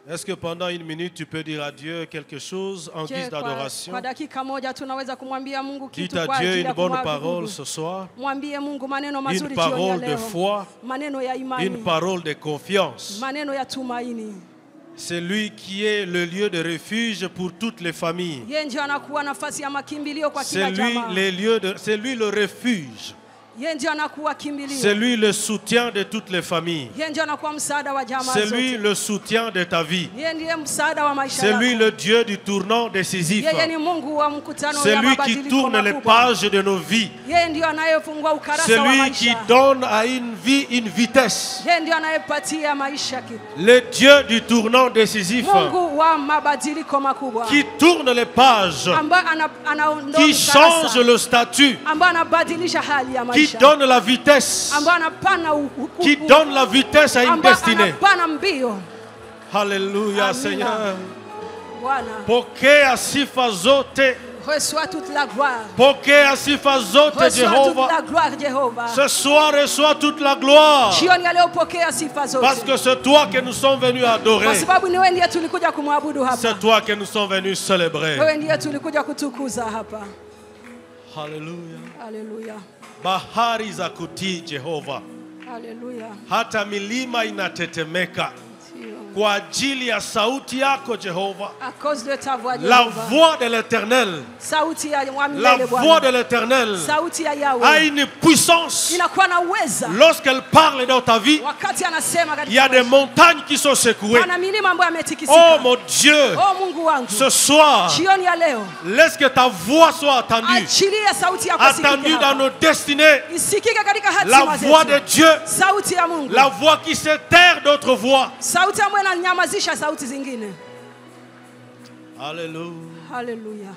Est-ce que pendant une minute tu peux dire à Dieu quelque chose en guise d'adoration? Dites à Dieu une bonne parole ce soir, une parole de foi, une parole de confiance. C'est lui qui est le lieu de refuge pour toutes les familles. C'est lui le refuge. C'est lui le soutien de toutes les familles. C'est lui le soutien de ta vie. C'est lui le Dieu du tournant décisif. C'est lui qui tourne les pages de nos vies. C'est lui qui donne à une vie une vitesse. Le Dieu du tournant décisif qui tourne les pages, qui change le statut, qui donne la vitesse, qui donne la vitesse à une destinée. Alléluia, Seigneur. Pokea sifa zote. Reçois toute la gloire. Pokea sifa zote, Jéhovah. Ce soir, reçois toute la gloire. Parce que c'est toi que nous sommes venus adorer. C'est toi que nous sommes venus célébrer. Alléluia. Alléluia. Bahari za kutii Jehova. Alléluia. Hata milima inatetemeka kwa ajili ya sauti yako Jehova. La voix de l'Éternel. La voix de l'Éternel a une puissance. Lorsqu'elle parle dans ta vie, il y a des montagnes qui sont secouées. Oh mon Dieu, ce soir, laisse que ta voix soit attendue. Attendue dans nos destinées. La voix de Dieu. La voix qui se terre d'autres voix. Alléluia. Alléluia.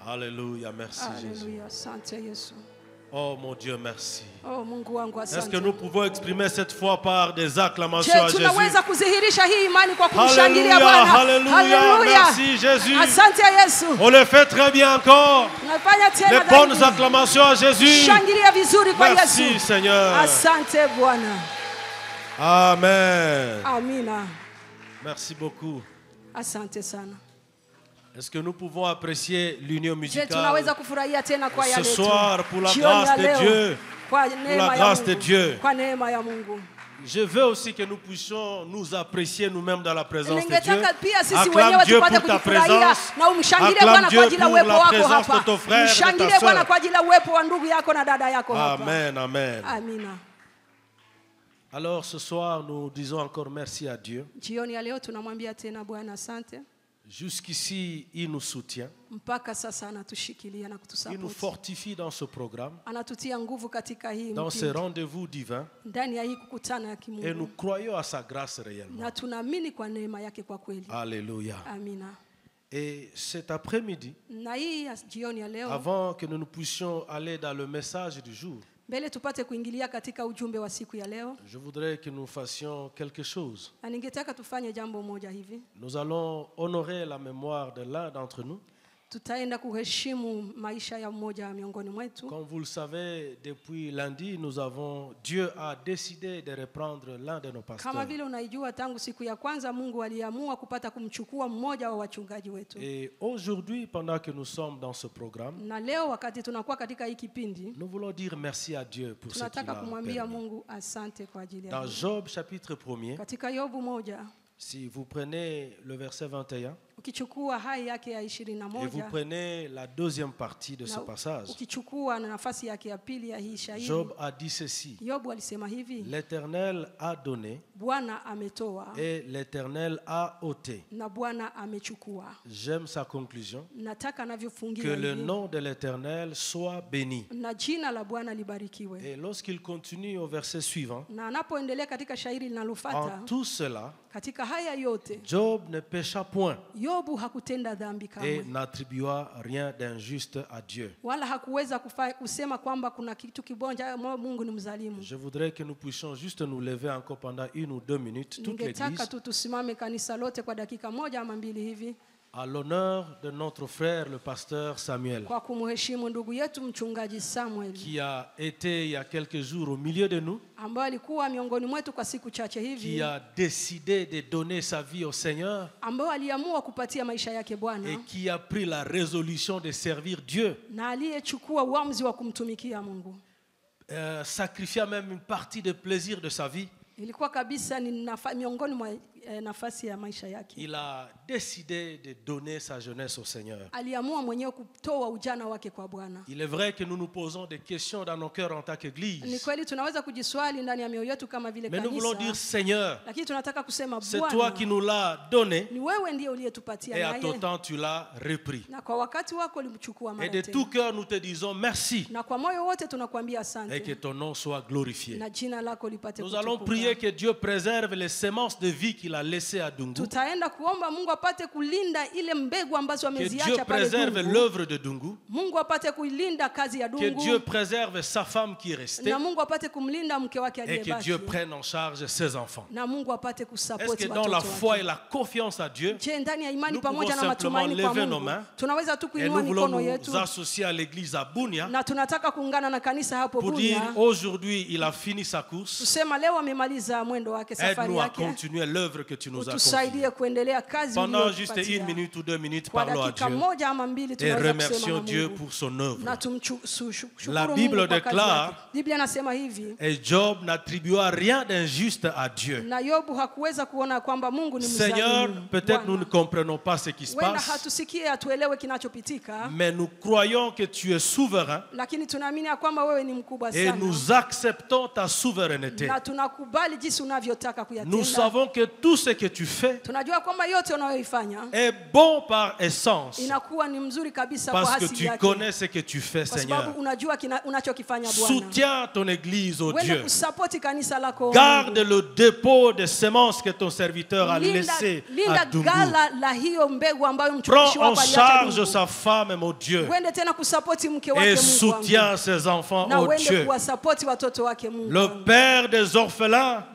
Alléluia. Merci Jésus. Oh mon Dieu, merci. Oh, Mungu wangu, asante. Est-ce que nous pouvons exprimer cette foi par des acclamations à Jésus? Tunaweza kudhihirisha hii imani kwa kumshangilia Alléluia, Bwana. Alléluia. Merci Jésus. Asante Yesu. On le fait très bien encore. Tunafanya tena Les bonnes acclamations à Jésus. Shangilia vizuri kwa Yesu. Merci Seigneur. Asante Bwana. Amen. Amina. Merci beaucoup. Asante sana. Est-ce que nous pouvons apprécier l'union musicale ce soir pour la grâce de Dieu? Pour la grâce de Dieu. Je veux aussi que nous puissions nous apprécier nous-mêmes dans la présence de Dieu. Acclame Dieu pour ta présence. Acclame Dieu pour la présence de ton frère et de ta sœur. Amen, amen. Alors ce soir, nous disons encore merci à Dieu. Jusqu'ici, il nous soutient. Il nous fortifie dans ce programme, dans ce rendez-vous divin. Et nous croyons à sa grâce réellement. Alléluia. Et cet après-midi, avant que nous puissions aller dans le message du jour, je voudrais que nous fassions quelque chose. Nous allons honorer la mémoire de l'un d'entre nous. Comme vous le savez, depuis lundi, Dieu a décidé de reprendre l'un de nos pasteurs. Et aujourd'hui, pendant que nous sommes dans ce programme, nous voulons dire merci à Dieu pour ce qu'il a permis. Dans Job chapitre 1er, si vous prenez le verset 21, et vous prenez la deuxième partie de ce passage, Job a dit ceci: l'Éternel a donné et l'Éternel a ôté. J'aime sa conclusion. Que le nom de l'Éternel soit béni. Et lorsqu'il continue au verset suivant, en tout cela, Job ne pécha point et n'attribua rien d'injuste à Dieu. Je voudrais que nous puissions juste nous lever encore pendant 1 ou 2 minutes, toute l'église, À l'honneur de notre frère, le pasteur Samuel, kwa kumheshimu ndugu yetu mchungaji Samuel, qui a été il y a quelques jours au milieu de nous, ambaye alikuwa miongoni mwetu kwa siku chache hivi, qui a décidé de donner sa vie au Seigneur, ambaye aliamua kupatia maisha yake Bwana, et qui a pris la résolution de servir Dieu, na aliyechukua uamuzi wa kumtumikia Mungu, sacrifiant même une partie des plaisirs de sa vie. Ilikuwa kabisa ni miongoni mwa nafasi ya maisha yake. Il a décidé de donner sa jeunesse au Seigneur. Aliamua mwenyewe kutoa ujana wake kwa Bwana. Il est vrai que nous nous posons des questions dans nos cœurs en tant qu'église. Ni kweli tunaweza kujiswali ndani ya mioyo yetu kama vile kanisa. Mais nous voulons dire Seigneur, lakini tunataka kusema Bwana, c'est toi qui nous l'as donné. Ni wewe ndiye uliyetupatia et à ton temps tu l'as repris. Na kwa wakati wako ulimchukua mara tena. Et de tout cœur nous te disons merci. Na kwa moyo wote tunakuambia asante. Et que ton nom soit glorifié. Na jina lako lipate kutukuka. Nous allons prier que Dieu préserve les semences de vie qu'il a laissées à Dungu. Tutaenda kuomba Mungu apate kulinda ile mbegu ambazo ameziacha Que pale Dieu préserve l'œuvre de Dungu. Mungu apate kuilinda kazi ya Dungu. Que Dieu préserve sa femme qui est restée. Na Mungu apate kumlinda mke wake aliyebaki. Et que Dieu prenne en charge ses enfants. Na Mungu apate kusupport watoto wake. Est-ce que dans la foi et la confiance à Dieu, je ndani ya imani nous pamoja na matumaini kwa Mungu, tunaweza tu kuinua mikono yetu. Nous associer à l'église à Bunia. Na tunataka kuungana na kanisa hapo Bunia. Pour dire aujourd'hui il a fini sa course. Tusema leo amemaliza mwendo wake, safari yake. Aide-nous à continuer l'œuvre que tu nous as confiée. Tusaidie kuendelea kazi uliyotupatia. Pendant juste 1 minute ou 2 minutes, parlons à Dieu et remercions Dieu pour son œuvre. La Bible déclare, et Job n'attribua rien d'injuste à Dieu. Seigneur, peut-être nous ne comprenons pas ce qui se passe, mais nous croyons que tu es souverain et nous acceptons ta souveraineté. Nous savons que tout ce que tu fais est bon par essence, parce que tu connais ce que tu fais, Seigneur. Soutiens ton église, oh Dieu. Garde le dépôt de semences que ton serviteur a laissé à Dungu. Prends en charge sa femme, mon Dieu, et soutiens ses enfants, oh Dieu. Le père des orphelins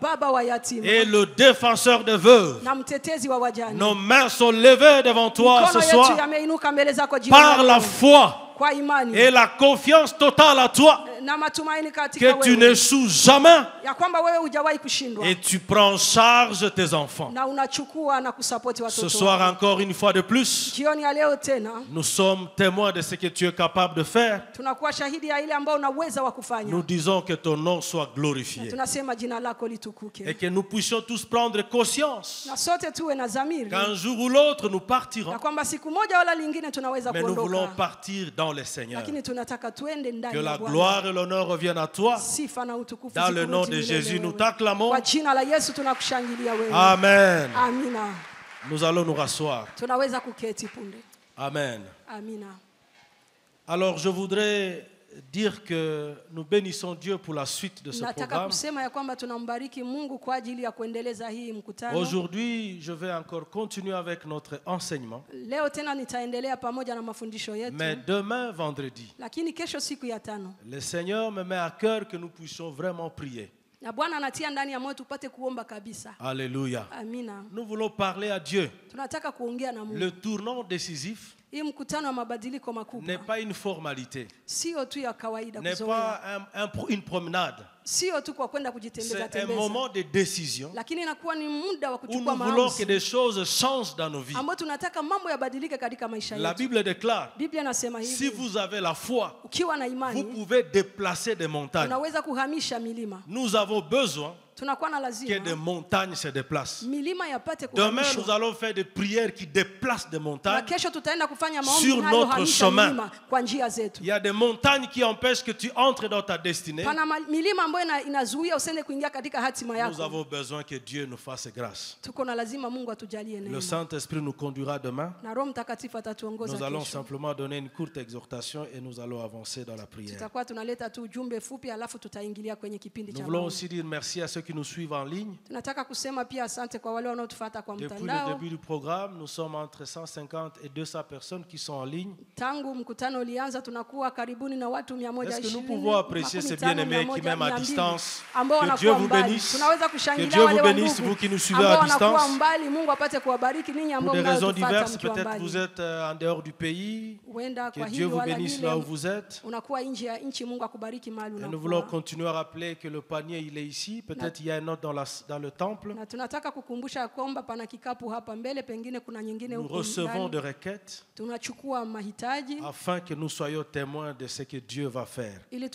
et le défenseur des veuves. Nos mains sont levées devant toi ce soir par la foi et la confiance totale à toi, que tu n'échoues jamais et tu prends en charge tes enfants. Ce soir encore une fois de plus, nous sommes témoins de ce que tu es capable de faire. Nous disons que ton nom soit glorifié et que nous puissions tous prendre conscience qu'un jour ou l'autre nous partirons, mais nous voulons partir dans le Seigneur. Que la gloire et l'honneur reviennent à toi. Dans le nom de Jésus, nous t'acclamons. Amen. Nous allons nous rasseoir. Amen. Alors je voudrais dire que nous bénissons Dieu pour la suite de ce programme. Aujourd'hui, je vais encore continuer avec notre enseignement. Mais demain, vendredi, le Seigneur me met à cœur que nous puissions vraiment prier. Alléluia. Nous voulons parler à Dieu. Le tournant décisif n'est pas une formalité, n'est pas une promenade. C'est un moment de décision où nous voulons que des choses changent dans nos vies. La Bible déclare, si vous avez la foi, vous pouvez déplacer des montagnes. Nous avons besoin que des montagnes se déplacent. Demain, nous allons faire des prières qui déplacent des montagnes sur notre chemin. Il y a des montagnes qui empêchent que tu entres dans ta destinée. Nous avons besoin que Dieu nous fasse grâce. Le Saint-Esprit nous conduira demain. Nous allons simplement donner une courte exhortation et nous allons avancer dans la prière. Nous voulons aussi dire merci à ceux qui qui nous suivent en ligne. Tunataka kusema pia asante kwa wale wanaotufuata kwa Depuis mtandao. le début du programme, nous sommes entre 150 et 200 personnes qui sont en ligne. Tangu mkutano ulianza tunakuwa karibuni na watu 120. Est-ce que nous pouvons apprécier ces bien-aimés qui même à distance? Que Dieu vous bénisse. Que Dieu vous bénisse, vous qui nous suivez à distance. Pour des raisons diverses, peut-être vous êtes en dehors du pays. Que Dieu vous bénisse là où vous êtes. Et nous voulons continuer à rappeler que le panier il est ici. Peut-être il y a un autre dans le temple. Nous recevons des requêtes afin que nous soyons témoins de ce que Dieu va faire. Nous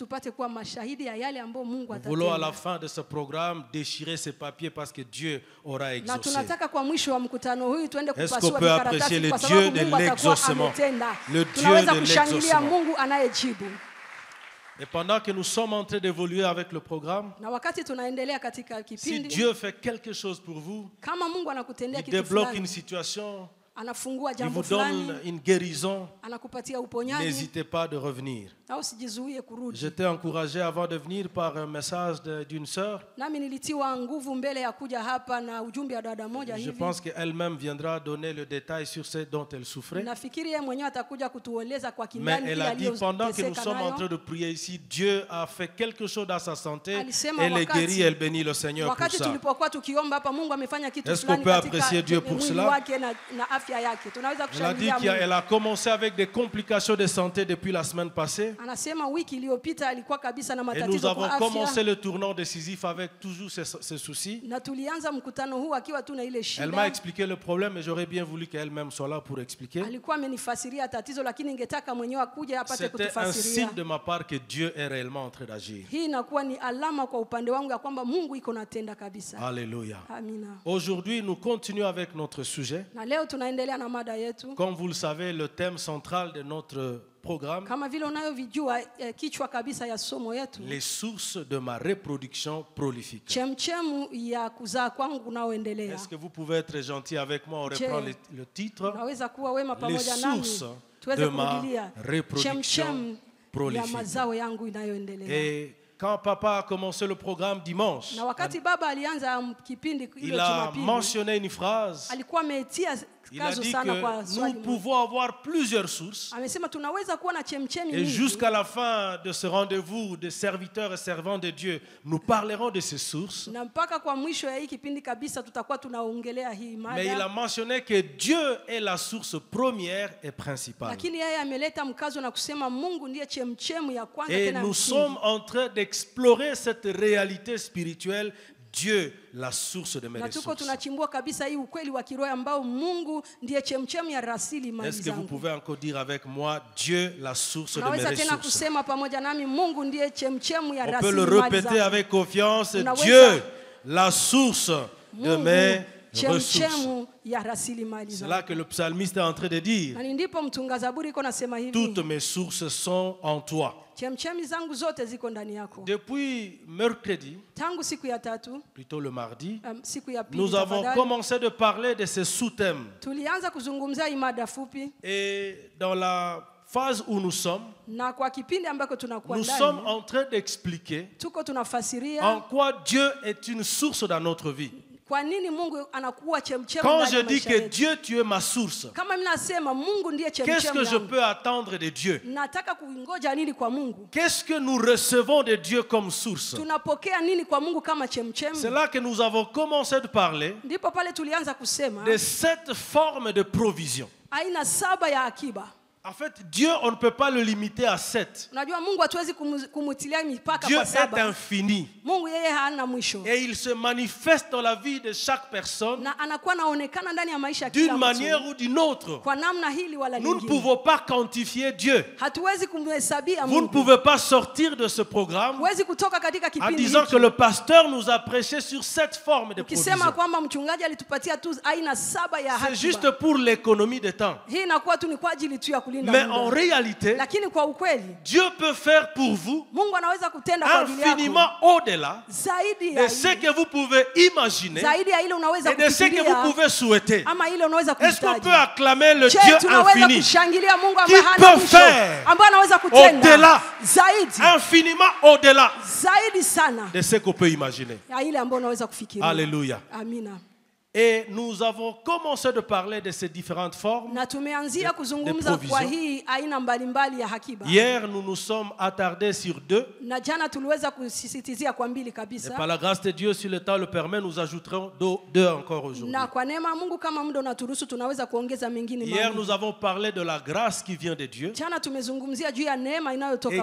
voulons à la fin de ce programme déchirer ces papiers parce que Dieu aura exaucé. Est-ce qu'on peut apprécier le Dieu de l'exaucement? Le Dieu de l'exaucement. Et pendant que nous sommes en train d'évoluer avec le programme, si Dieu fait quelque chose pour vous, il débloque une situation, il vous donne une guérison, n'hésitez pas de revenir. J'étais encouragé avant de venir par un message d'une sœur. Je pense qu'elle-même viendra donner le détail sur ce dont elle souffrait. Mais elle a dit pendant que nous sommes en train de prier ici, Dieu a fait quelque chose dans sa santé. Elle est guérie, elle bénit le Seigneur pour ça. Est-ce qu'on peut apprécier Dieu pour cela? Elle a dit qu'elle a commencé avec des complications de santé depuis la semaine passée. Et nous avons commencé le tournant décisif avec toujours ces soucis. Elle m'a expliqué le problème et j'aurais bien voulu qu'elle-même soit là pour expliquer. C'était un signe de ma part que Dieu est réellement en train d'agir. Alléluia. Aujourd'hui, nous continuons avec notre sujet. Comme vous le savez, le thème central de notre programme, les sources de ma reproduction prolifique. Est-ce que vous pouvez être gentil avec moi? On reprend le titre. Les sources de ma reproduction prolifique. Et quand papa a commencé le programme dimanche, il a mentionné une phrase. Il a dit que nous pouvons avoir plusieurs sources. Et jusqu'à la fin de ce rendez-vous de serviteurs et servants de Dieu, nous parlerons de ces sources. Mais il a mentionné que Dieu est la source première et principale. Et nous sommes en train d'explorer cette réalité spirituelle. Dieu, la source de mes ressources. Est-ce que vous pouvez encore dire avec moi, Dieu, la source de mes ressources? On peut le répéter avec confiance, Dieu, la source de mes ressources. C'est là que le psalmiste est en train de dire, toutes mes sources sont en toi. Depuis mercredi, plutôt le mardi, nous avons commencé de parler de ces sous-thèmes. Et dans la phase où nous sommes en train d'expliquer en quoi Dieu est une source dans notre vie. Quand je dis que Dieu, tu es ma source, qu'est-ce que je peux attendre de Dieu? Qu'est-ce que nous recevons de Dieu comme source? C'est là que nous avons commencé de parler de cette forme de provision. En fait, Dieu, on ne peut pas le limiter à 7. Dieu est infini. Et il se manifeste dans la vie de chaque personne d'une manière ou d'une autre. Nous ne pouvons pas quantifier Dieu. Vous ne pouvez pas sortir de ce programme en disant que le pasteur nous a prêché sur cette forme de provision. C'est juste pour l'économie de temps. Mais en réalité, Dieu peut faire pour vous infiniment au-delà de ce que vous pouvez imaginer et de ce que vous pouvez souhaiter. Est-ce qu'on peut acclamer le Dieu infini qui peut faire au-delà, infiniment au-delà de ce qu'on peut imaginer? Alléluia. Et nous avons commencé de parler de ces différentes formes de provision. Hier, nous nous sommes attardés sur 2. Et par la grâce de Dieu, si le temps le permet, nous ajouterons 2 encore aujourd'hui. Hier, nous avons parlé de la grâce qui vient de Dieu et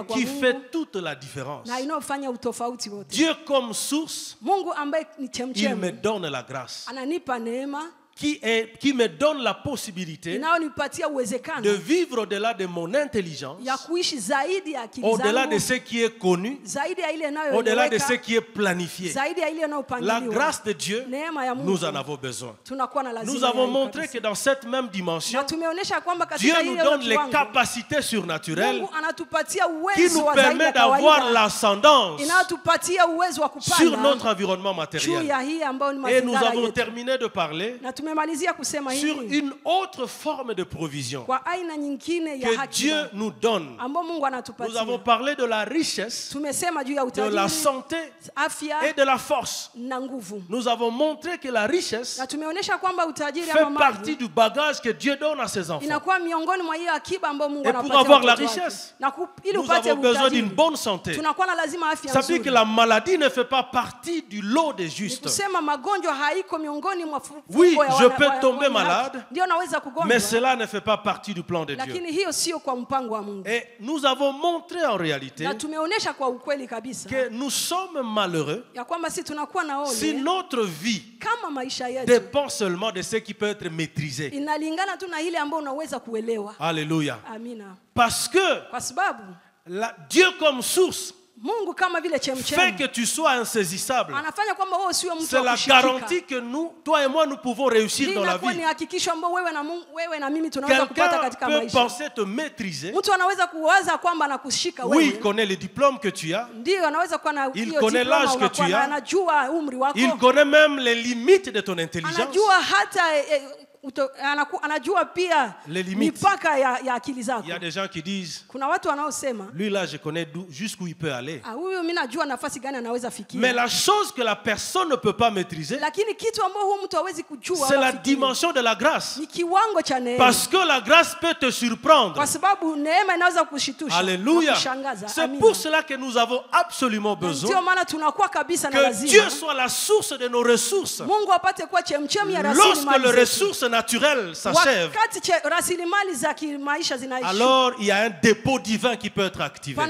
qui fait toute la différence. Dieu comme source, il me donne la grâce. Qui me donne la possibilité de vivre au-delà de mon intelligence, au-delà de ce qui est connu, au-delà de ce qui est planifié. La grâce de Dieu, nous en avons besoin. Nous avons montré que dans cette même dimension, Dieu nous donne les capacités surnaturelles qui nous permettent d'avoir l'ascendance sur notre environnement matériel. Et nous avons terminé de parler sur une autre forme de provision que Dieu nous donne. Nous avons parlé de la richesse, de la santé et de la force. Nous avons montré que la richesse fait partie du bagage que Dieu donne à ses enfants. Et pour avoir la richesse, nous avons besoin d'une bonne santé. Ça veut dire que la maladie ne fait pas partie du lot des justes. Oui, je peux tomber malade, mais cela ne fait pas partie du plan de Dieu. Et nous avons montré en réalité que nous sommes malheureux si notre vie dépend seulement de ce qui peut être maîtrisé. Alléluia. Parce que Dieu comme source fait que tu sois insaisissable. C'est la garantie que nous, toi et moi, nous pouvons réussir dans la vie. Quelqu'un peut penser te maîtriser. Oui, il connaît les diplômes que tu as. Il connaît l'âge que tu as. Il connaît même les limites de ton intelligence. Les limites. Il y a des gens qui disent, lui là je connais jusqu'où il peut aller. Mais la chose que la personne ne peut pas maîtriser, c'est la dimension de la grâce. Parce que la grâce peut te surprendre. Alléluia. C'est pour cela que nous avons absolument besoin que Dieu soit la source de nos ressources. Lorsque les ressources naturelles s'achèvent, alors il y a un dépôt divin qui peut être activé.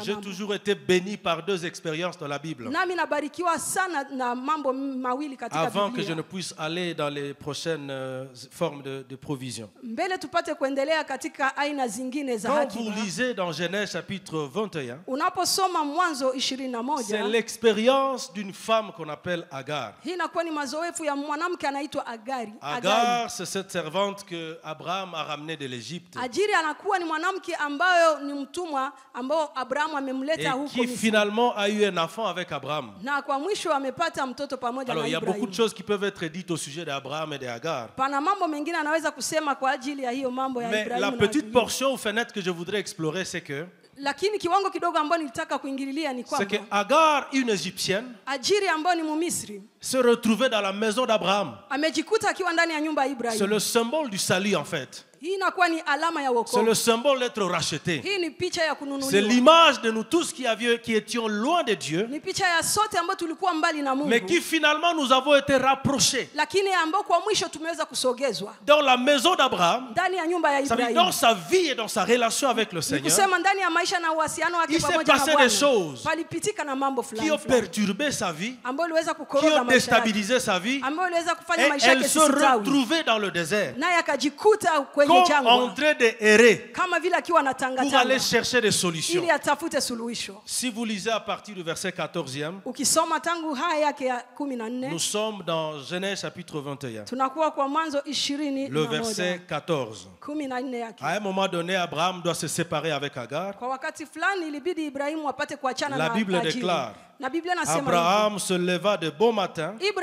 J'ai toujours été béni par 2 expériences dans la Bible avant que je ne puisse aller dans les prochaines formes de provision. Quand vous lisez dans Genèse chapitre 21, c'est l'expérience d'une femme qu'on appelle Agar. Agar, c'est cette servante que Abraham a ramenée de l'Égypte et qui finalement a eu un enfant avec Abraham. Alors il y a beaucoup de choses qui peuvent être dites au sujet d'Abraham et d'Agar. Mais la petite portion ou fenêtre que je voudrais explorer, c'est que Agar, une Égyptienne, se retrouvait dans la maison d'Abraham. C'est le symbole du salut en fait. C'est le symbole d'être racheté. C'est l'image de nous tous qui étions loin de Dieu, mais qui finalement nous avons été rapprochés. Dans la maison d'Abraham, dans sa vie et dans sa relation avec le Seigneur, il s'est passé des choses qui ont perturbé sa vie, qui ont déstabilisé sa vie, et elle se retrouvait dans le désert. kwenye jangwa. En train de errer. Kama vile akiwa anatanga pour aller chercher des solutions. Ili atafute suluhisho. Si vous lisez à partir du verset 14e, ukisoma tangu haya yake ya 14, nous sommes dans Genèse chapitre 21. Tunakuwa kwa Mwanzo 20 le verset 14. 14 yake. À un moment donné, Abraham doit se séparer avec Agar. Kwa wakati fulani ilibidi Ibrahimu apate kuachana na La Bible déclare, Abraham se leva de bon matin, il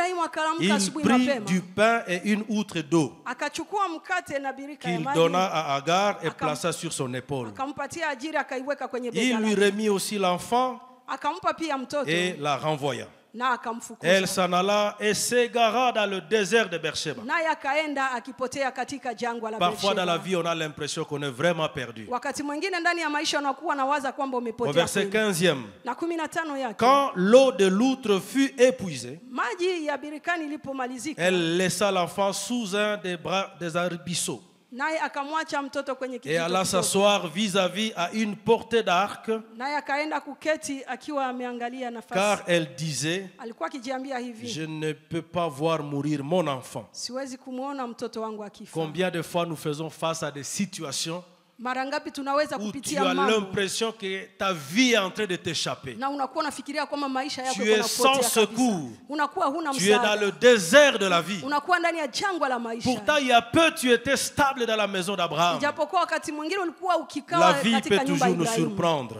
prit du pain et une outre d'eau qu'il donna à Agar et plaça sur son épaule. Il lui remit aussi l'enfant et la renvoya. Elle s'en alla et s'égara dans le désert de Beersheba. Parfois dans la vie, on a l'impression qu'on est vraiment perdu. Au verset 15e, quand l'eau de l'outre fut épuisée, elle laissa l'enfant sous un des bras des arbrisseaux et alla s'asseoir vis-à-vis à une portée d'arc, car elle disait, je ne peux pas voir mourir mon enfant. Combien de fois nous faisons face à des situations où tu as l'impression que ta vie est en train de t'échapper. Tu es sans secours. Tu es dans le désert de la vie. Pourtant, il y a peu, tu étais stable dans la maison d'Abraham. La vie peut toujours nous surprendre.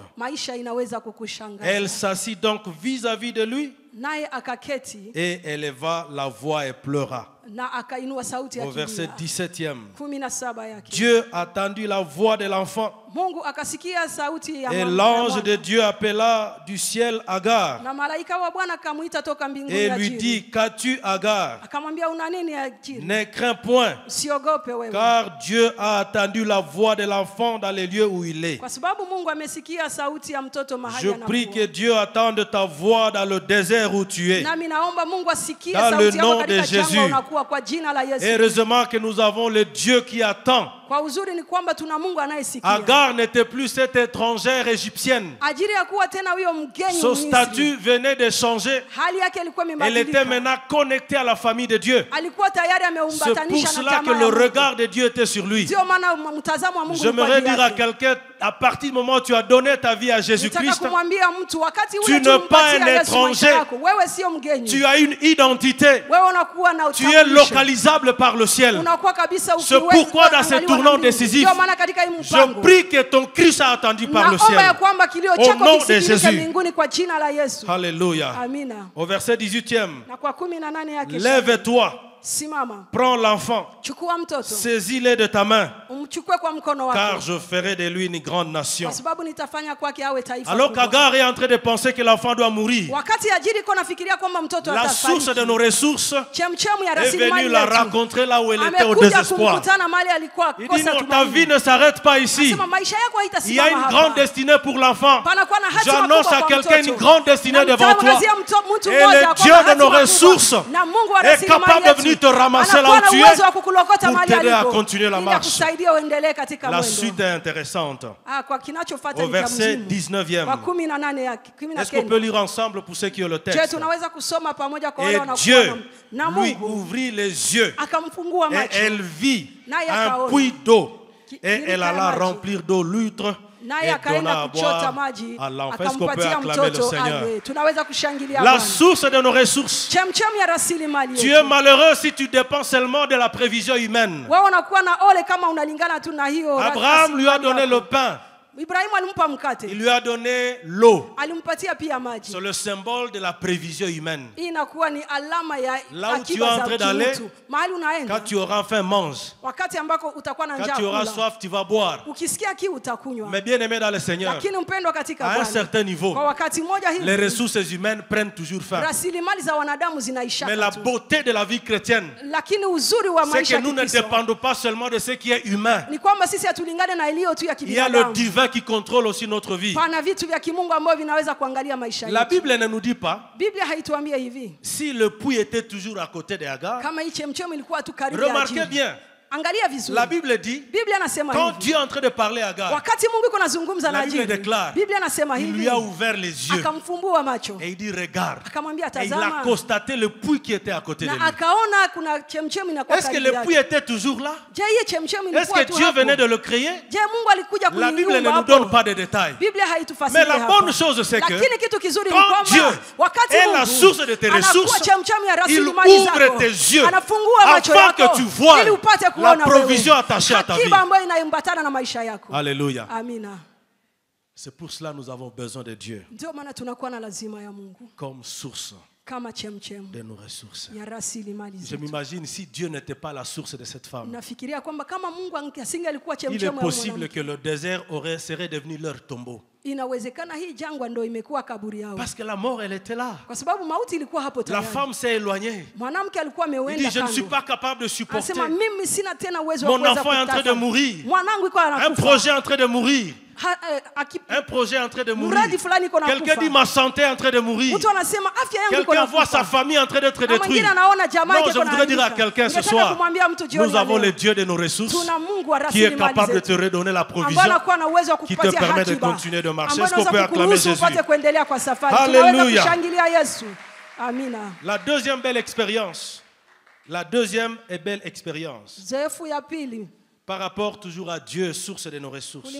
Elle s'assit donc vis-à-vis de lui et éleva la voix et pleura. Au verset 17e, Dieu a entendu la voix de l'enfant et l'ange de Dieu appela du ciel Agar et lui dit, qu'as-tu Agar? Ne crains point, car Dieu a entendu la voix de l'enfant dans les lieux où il est. Je prie que Dieu attende ta voix dans le désert où tu es, dans le nom de Jésus. Heureusement que nous avons le Dieu qui attend. Agar n'était plus cette étrangère égyptienne. Son statut venait de changer. Elle était maintenant connectée à la famille de Dieu. C'est pour cela que le regard de Dieu était sur lui. J'aimerais dire à quelqu'un, à partir du moment où tu as donné ta vie à Jésus-Christ, tu n'es pas un étranger. Tu as une identité. Tu es localisable par le ciel. C'est pourquoi dans ce tournant décisif, je prie que ton cri soit entendu par le ciel. Au nom de Jésus. Alléluia. Au verset 18e, lève-toi. Prends l'enfant, saisis-le de ta main, car je ferai de lui une grande nation. Alors qu'Agar est en train de penser que l'enfant doit mourir, la source de nos ressources est venue la rencontrer là où elle était au désespoir. Il dit non, ta vie ne s'arrête pas ici. Il y a une grande destinée pour l'enfant. J'annonce à quelqu'un une grande destinée devant toi. Et le Dieu de nos ressources est capable de venir te ramasser là où tu es pour t'aider à continuer la marche. La suite est intéressante. Au verset 19e. Est-ce qu'on peut lire ensemble pour ceux qui ont le texte? Et Dieu lui ouvrit les yeux et elle vit un puits d'eau et elle alla remplir d'eau l'huître et donna à boire à l'enfant. Est-ce qu'on peut acclamer le Seigneur? La source de nos ressources. Tu es malheureux si tu dépends seulement de la prévision humaine. Abraham lui a donné le pain. Il lui a donné l'eau. C'est le symbole de la prévision humaine. Là où tu es en train d'aller, quand tu auras faim, mange. Quand tu auras soif, tu vas boire. Mais bien aimé dans le Seigneur, à un certain niveau, les ressources humaines prennent toujours fin. Mais la beauté de la vie chrétienne, c'est que nous ne dépendons pas seulement de ce qui est humain. Il y a le divin qui contrôle aussi notre vie. La Bible ne nous dit pas si le puits était toujours à côté d'Agar. Remarquez bien, la Bible dit, quand Dieu est en train de parler à Agar, la Bible déclare, il lui a ouvert les yeux. Et il dit, regarde. Et il a constaté le puits qui était à côté de lui. Est-ce que le puits était toujours là? Est-ce que Dieu venait de le créer? La Bible ne nous donne pas de détails. Mais la bonne chose, c'est que quand Dieu est la source de tes ressources, il ouvre tes yeux afin que tu vois la provision attachée à ta vie. Alléluia. C'est pour cela que nous avons besoin de Dieu comme source de nos ressources. Je m'imagine si Dieu n'était pas la source de cette femme, il est possible que le désert serait devenu leur tombeau. Parce que la mort, elle était là. La femme s'est éloignée. Il dit, je ne suis pas capable de supporter. Mon enfant est en train de mourir. Un projet est en train de mourir. Un projet est en train de mourir. Quelqu'un dit, ma santé est en train de mourir. Quelqu'un voit sa famille en train d'être détruite. Non, je voudrais dire à quelqu'un ce soir, nous avons le Dieu de nos ressources qui est capable de te redonner la provision, qui te permet de continuer de marcher. Est-ce qu'on peut acclamer Jésus? Alléluia. La deuxième belle expérience. La deuxième et belle expérience. Par rapport toujours à Dieu, source de nos ressources.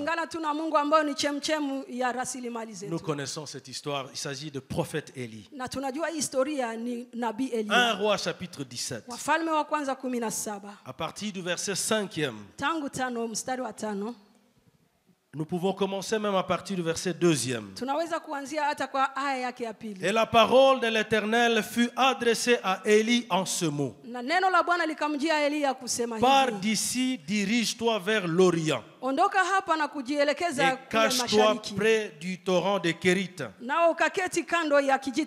Nous connaissons cette histoire. Il s'agit de prophète Élie. 1 Roi chapitre 17. À partir du verset 5e. Nous pouvons commencer même à partir du verset 2e. Et la parole de l'Éternel fut adressée à Élie en ce mot. Pars d'ici, dirige-toi vers l'Orient. Et cache-toi près du torrent de Kérit,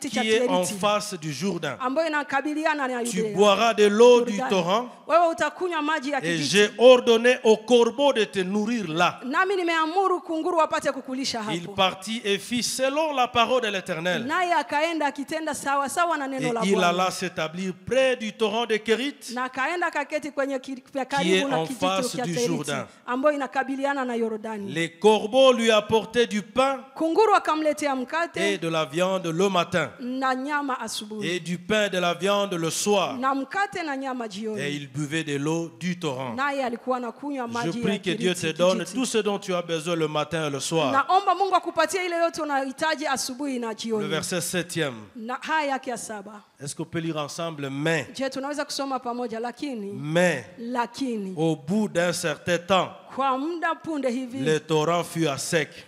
qui est en face du Jourdain. Tu boiras de l'eau du torrent, et j'ai ordonné aux corbeaux de te nourrir là. Il partit et fit selon la parole de l'Éternel. Et il alla s'établir près du torrent de Kérit, qui est en face du Jourdain. Les corbeaux lui apportaient du pain et de la viande le matin, et du pain et de la viande le soir, et il buvait de l'eau du torrent. Je prie que Dieu te donne tout ce dont tu as besoin le matin et le soir. Le verset 7e. Est-ce qu'on peut lire ensemble? Mais au bout d'un certain temps, le torrent fut à sec.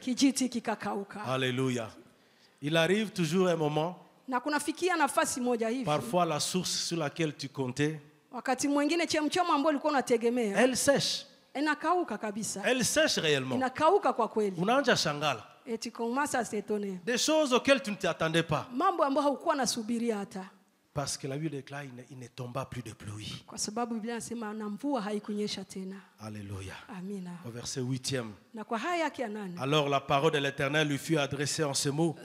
Alléluia. Il arrive toujours un moment, parfois la source sur laquelle tu comptais, elle sèche. Elle sèche réellement. Unaanza shangala. Des choses auxquelles tu ne t'attendais pas. Parce que la Bible déclare il ne tomba plus de pluie. Alléluia. Au verset 8e. Alors la parole de l'Éternel lui fut adressée en ces mots.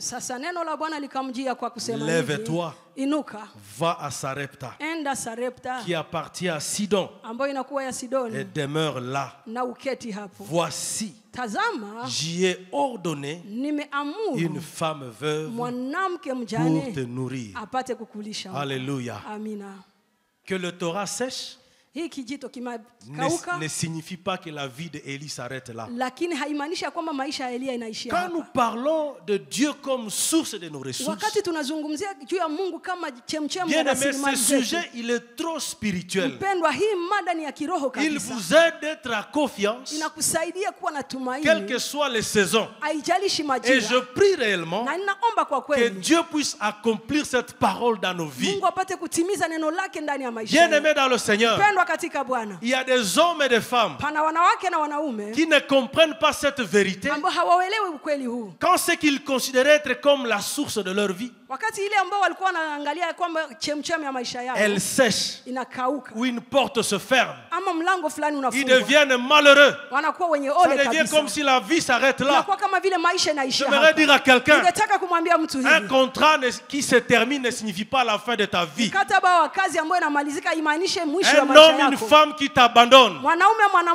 Lève-toi, va à Sarepta, qui appartient à Sidon, et demeure là. Voici, j'y ai ordonné une femme veuve pour te nourrir. Alléluia. Que le Torah sèche ne signifie pas que la vie d'Élie s'arrête là. Quand nous parlons de Dieu comme source de nos ressources, bien aimé, ce sujet il est trop spirituel. Il vous aide d'être à confiance, quelles que soient les saisons. Et je prie réellement que Dieu puisse accomplir cette parole dans nos vies. Bien aimé dans le Seigneur, il y a des hommes et des femmes qui ne comprennent pas cette vérité quand ce qu'ils considèrent être comme la source de leur vie elle sèche, ou une porte se ferme, ils deviennent malheureux. Ça devient comme si la vie s'arrête là. J'aimerais dire à quelqu'un, un contrat qui se termine ne signifie pas la fin de ta vie. Un homme, une femme qui t'abandonne,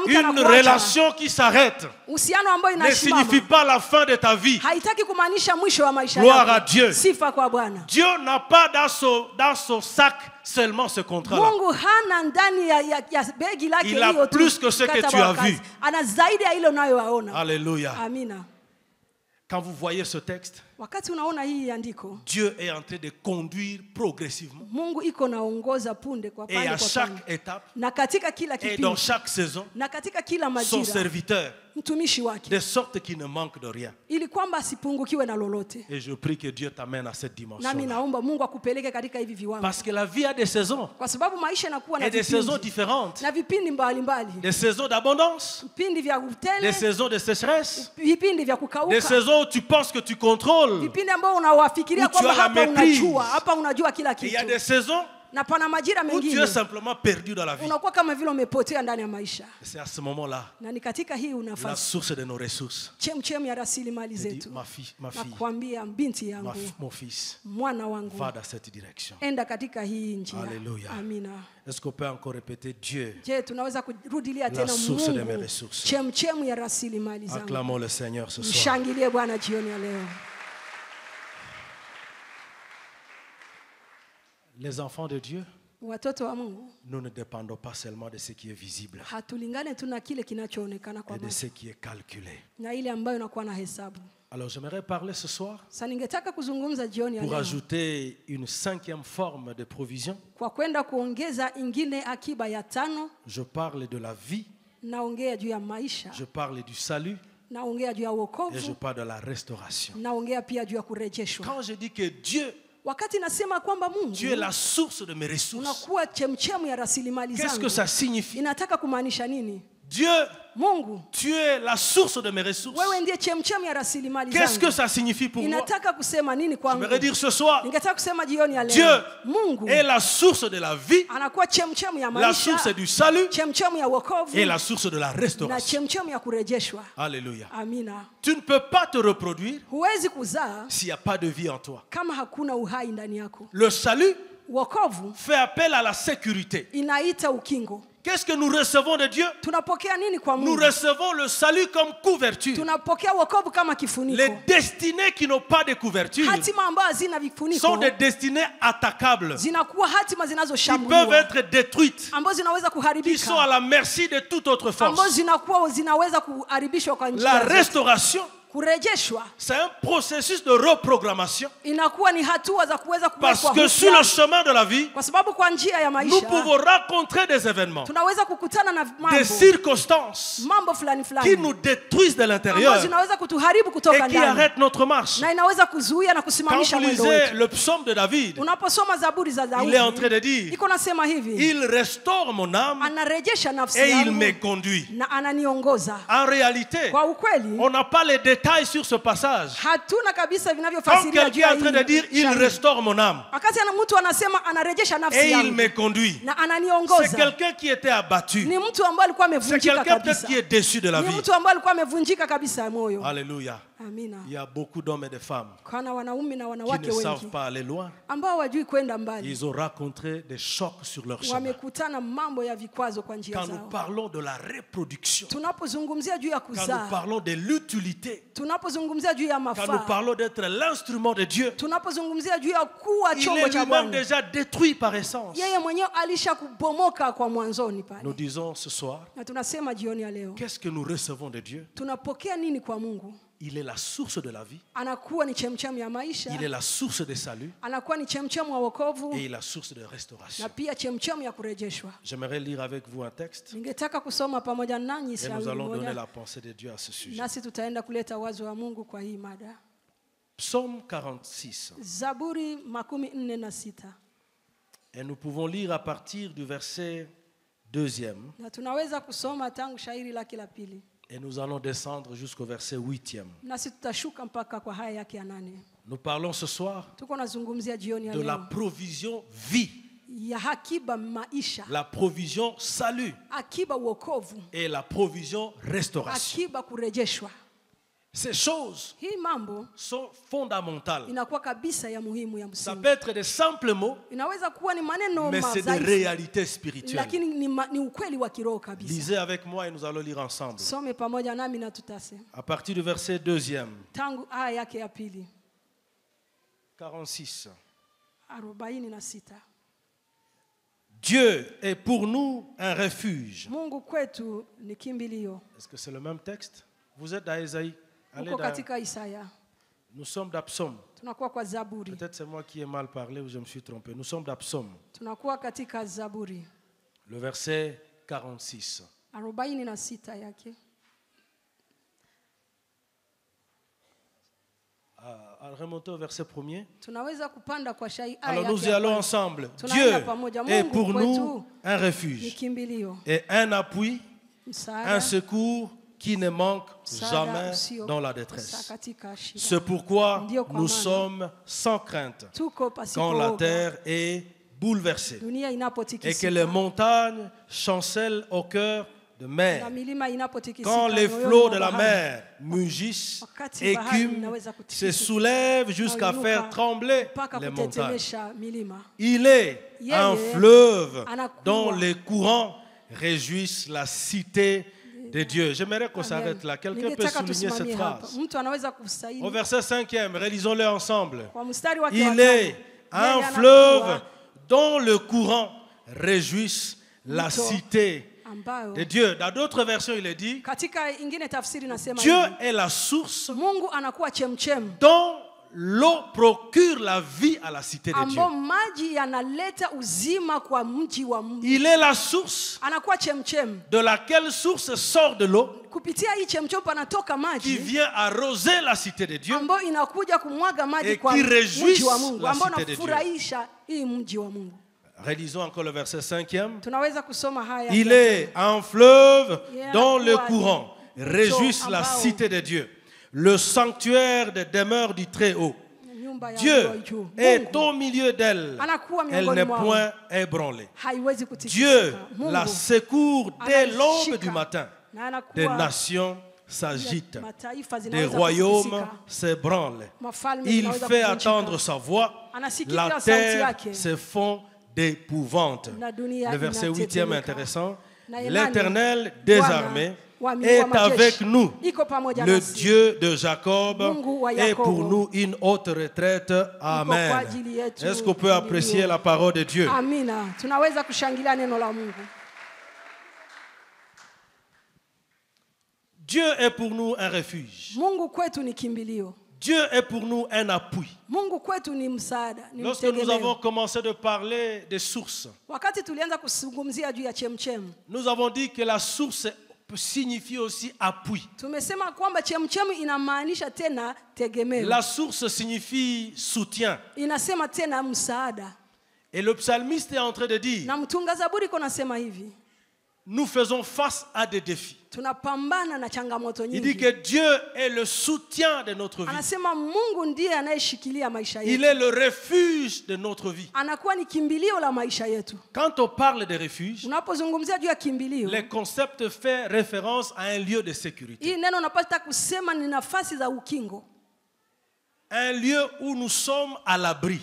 une relation qui s'arrête ne signifie pas la fin de ta vie. Gloire à Dieu. Dieu n'a pas dans son sac seulement ce contrat-là. Il a plus que ce que tu as vu. Alléluia. Quand vous voyez ce texte, Dieu est en train de conduire progressivement. Et à chaque étape, et dans chaque saison, son serviteur, de sorte qu'il ne manque de rien. Et je prie que Dieu t'amène à cette dimension. Parce que la vie a des saisons. Et des saisons différentes. Des saisons d'abondance. Des saisons de sécheresse. Des saisons où tu penses que tu contrôles. Où tu as la maîtrise. Et il y a des saisons où tu es simplement perdu dans la vie. C'est à ce moment-là la source de nos ressources. Dit, ma fille, mon fils, va dans cette direction. Alléluia. Est-ce qu'on peut encore répéter Dieu, la source de mes ressources? Acclamons le Seigneur ce soir. Les enfants de Dieu, nous ne dépendons pas seulement de ce qui est visible et de ce qui est calculé. Alors j'aimerais parler ce soir pour ajouter une 5e forme de provision. Je parle de la vie, je parle du salut et je parle de la restauration. Quand je dis que Dieu est la source de mes ressources, qu'est-ce que ça signifie? Dieu, tu es la source de mes ressources. Qu'est-ce que ça signifie pour moi? J'aimerais dire ce soir, Dieu est la source de la vie, la source du salut et la source de la restauration. Alléluia. Tu ne peux pas te reproduire s'il n'y a pas de vie en toi. Le salut fait appel à la sécurité. Qu'est-ce que nous recevons de Dieu? Nous recevons le salut comme couverture. Les destinées qui n'ont pas de couverture sont des destinées attaquables, qui peuvent être détruites, qui sont à la merci de toute autre force. La restauration, c'est un processus de reprogrammation. Parce que sur le chemin de la vie, nous pouvons rencontrer des événements, des circonstances qui nous détruisent de l'intérieur et qui arrêtent notre marche. Quand vous lisez le psaume de David, il est en train de dire: il restaure mon âme et il me conduit. En réalité, on n'a pas les détails sur ce passage. Quand quelqu'un est en train de dire il restaure mon âme et il me conduit, c'est quelqu'un qui était abattu, c'est quelqu'un peut-être qui est déçu de la vie. Alléluia. Il y a beaucoup d'hommes et de femmes qui ne savent pas aller loin. Ils ont rencontré des chocs sur leur chemin. Quand nous parlons de la reproduction, quand nous parlons de l'utilité, quand nous parlons d'être l'instrument de Dieu, il est lui-même déjà détruit par essence. Nous disons ce soir, qu'est-ce que nous recevons de Dieu? Il est la source de la vie. Il est la source de salut. Et il est la source de restauration. J'aimerais lire avec vous un texte. Et nous allons donner la pensée de Dieu à ce sujet. Psaume 46. Et nous pouvons lire à partir du verset 2e. Et nous allons descendre jusqu'au verset 8e. Nous parlons ce soir de la provision vie, la provision salut et la provision restauration. Ces choses sont fondamentales. Ça peut être des simples mots, mais c'est des réalités spirituelles. Lisez avec moi et nous allons lire ensemble. À partir du verset 2e. 46. Dieu est pour nous un refuge. Est-ce que c'est le même texte? Vous êtes dans Isaïe. Nous sommes d'Absaume. Peut-être c'est moi qui ai mal parlé ou je me suis trompé. Nous sommes d'Absaume. Le verset 46. Remontez au verset 1er. Alors nous y allons ensemble. Dieu est pour nous un refuge et un appui, un secours qui ne manque jamais dans la détresse. C'est pourquoi nous sommes sans crainte quand la terre est bouleversée et que les montagnes chancellent au cœur de mer. Quand les flots de la mer mugissent, écument, se soulèvent jusqu'à faire trembler les montagnes. Il est un fleuve dont les courants réjouissent la cité de Dieu. J'aimerais qu'on s'arrête là. Quelqu'un peut souligner cette phrase. Au verset 5e, relisons-le ensemble. Il est un fleuve dont le courant réjouisse la cité de Dieu. Dans d'autres versions, il est dit Dieu est la source dont l'eau procure la vie à la cité de Dieu. Il est la source de laquelle source sort de l'eau qui vient arroser la cité de Dieu et qui réjouit la cité de Dieu. Relisons encore le verset 5e. Il est un fleuve dont le courant réjouisse la cité de Dieu, le sanctuaire des demeures du Très-Haut. Dieu est au milieu d'elle. Elle n'est point ébranlée. Dieu la secourt dès l'aube du matin. Des nations s'agitent, des royaumes s'ébranlent. Il fait attendre sa voix. La terre se fond d'épouvante. Le verset 8e est intéressant. L'Éternel des armées est avec nous. Le Dieu de Jacob est pour nous une haute retraite. Amen. Est-ce qu'on peut apprécier la parole de Dieu? Dieu est pour nous un refuge. Dieu est pour nous un appui. Lorsque nous avons commencé de parler des sources, nous avons dit que la source signifie aussi appui. La source signifie soutien. Et le psalmiste est en train de dire, nous faisons face à des défis. Il dit que Dieu est le soutien de notre vie. Il est le refuge de notre vie. Quand on parle de refuge, le concept fait référence à un lieu de sécurité. Un lieu où nous sommes à l'abri.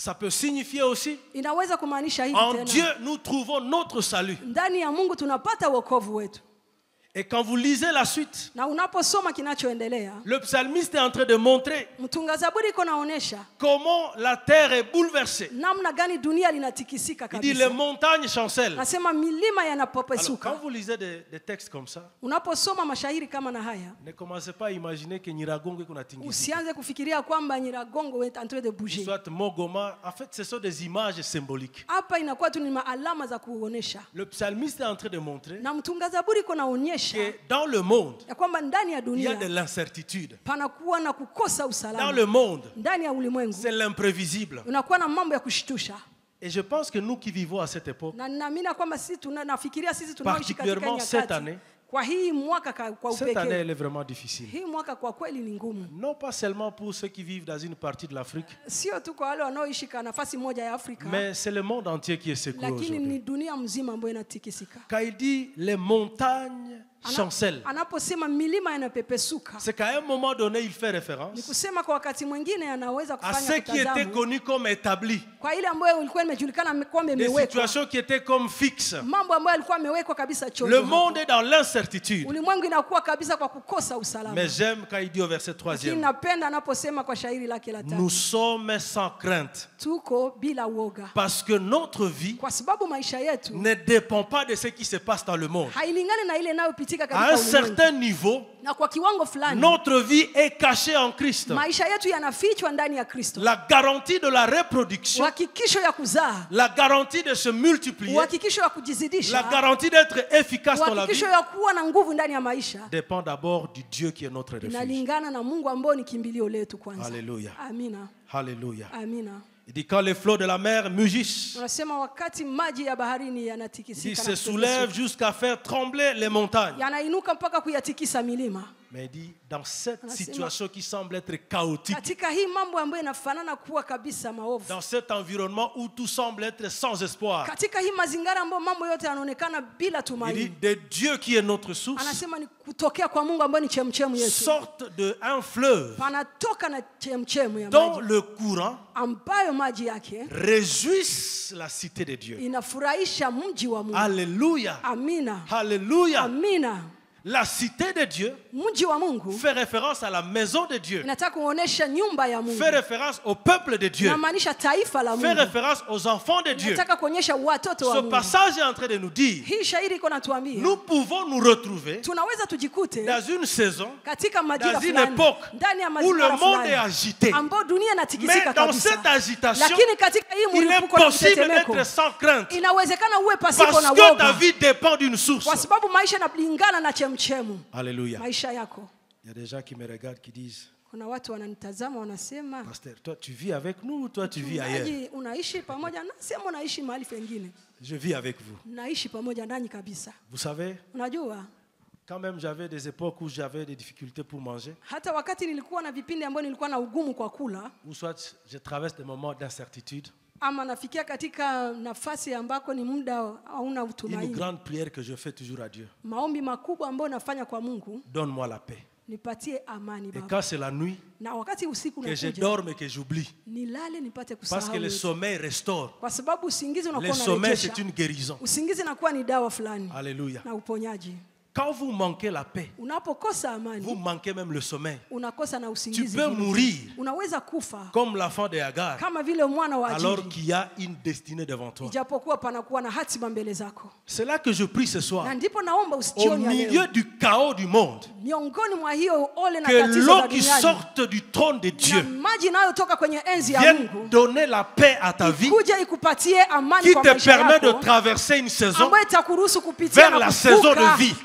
Ça peut signifier aussi, en Dieu nous trouvons notre salut. Et quand vous lisez la suite, le psalmiste est en train de montrer comment la terre est bouleversée. Il dit les montagnes chancellent. Alors, quand vous lisez des textes comme ça, ne commencez pas à imaginer que Nyiragongo est soit Mogoma. En fait, ce sont des images symboliques. Le psalmiste est en train de montrer que dans le monde, il y a de l'incertitude. Dans le monde, c'est l'imprévisible. Et je pense que nous qui vivons à cette époque, particulièrement cette année, Cette année, elle est vraiment difficile. Non pas seulement pour ceux qui vivent dans une partie de l'Afrique, mais c'est le monde entier qui est secoué aujourd'hui. Quand il dit les montagnes chancellent, c'est qu'à un moment donné, il fait référence à ce qui était connu comme établi, des situations qui étaient comme fixes. Le monde est dans l'incertitude. Mais j'aime quand il dit au verset 3e, nous sommes sans crainte, parce que notre vie ne dépend pas de ce qui se passe dans le monde. À un certain niveau, notre vie est cachée en Christ. La garantie de la reproduction, la garantie de se multiplier, la garantie d'être efficace dans la vie dépend d'abord du Dieu qui est notre refuge. Alléluia. Alléluia. Il dit quand les flots de la mer mugissent, il se soulève jusqu'à faire trembler les montagnes. Mais il dit, dans cette situation qui semble être chaotique, dans cet environnement où tout semble être sans espoir, il dit, de Dieu qui est notre source, sorte d'un fleuve dont le courant réjouisse la cité de Dieu. Alléluia. Alléluia. La cité de Dieu fait référence à la maison de Dieu, fait référence au peuple de Dieu, fait référence aux enfants de Dieu. Ce passage est en train de nous dire, nous pouvons nous retrouver dans une saison, dans une époque où le monde est agité. Mais dans cette agitation, il est possible d'être sans crainte, parce que ta vie dépend d'une source. Alléluia. Il y a des gens qui me regardent qui disent, Pasteur, toi tu vis avec nous ou toi tu vis ailleurs? Je vis avec vous. Vous savez, quand même j'avais des époques où j'avais des difficultés pour manger, ou soit je traverse des moments d'incertitude, une grande prière que je fais toujours à Dieu. Donne-moi la paix. Et quand c'est la nuit, que je dorme et que j'oublie. Parce que le sommeil restaure. Le sommeil, c'est une guérison. Alléluia. Quand vous manquez la paix, vous manquez même le sommeil. Tu peux mourir comme l'enfant de Agar, alors qu'il y a une destinée devant toi. C'est là que je prie ce soir, au milieu du chaos du monde, que l'eau qui sorte du trône de Dieu vienne donner la paix à ta vie, qui te permet de traverser une saison vers la saison de vie.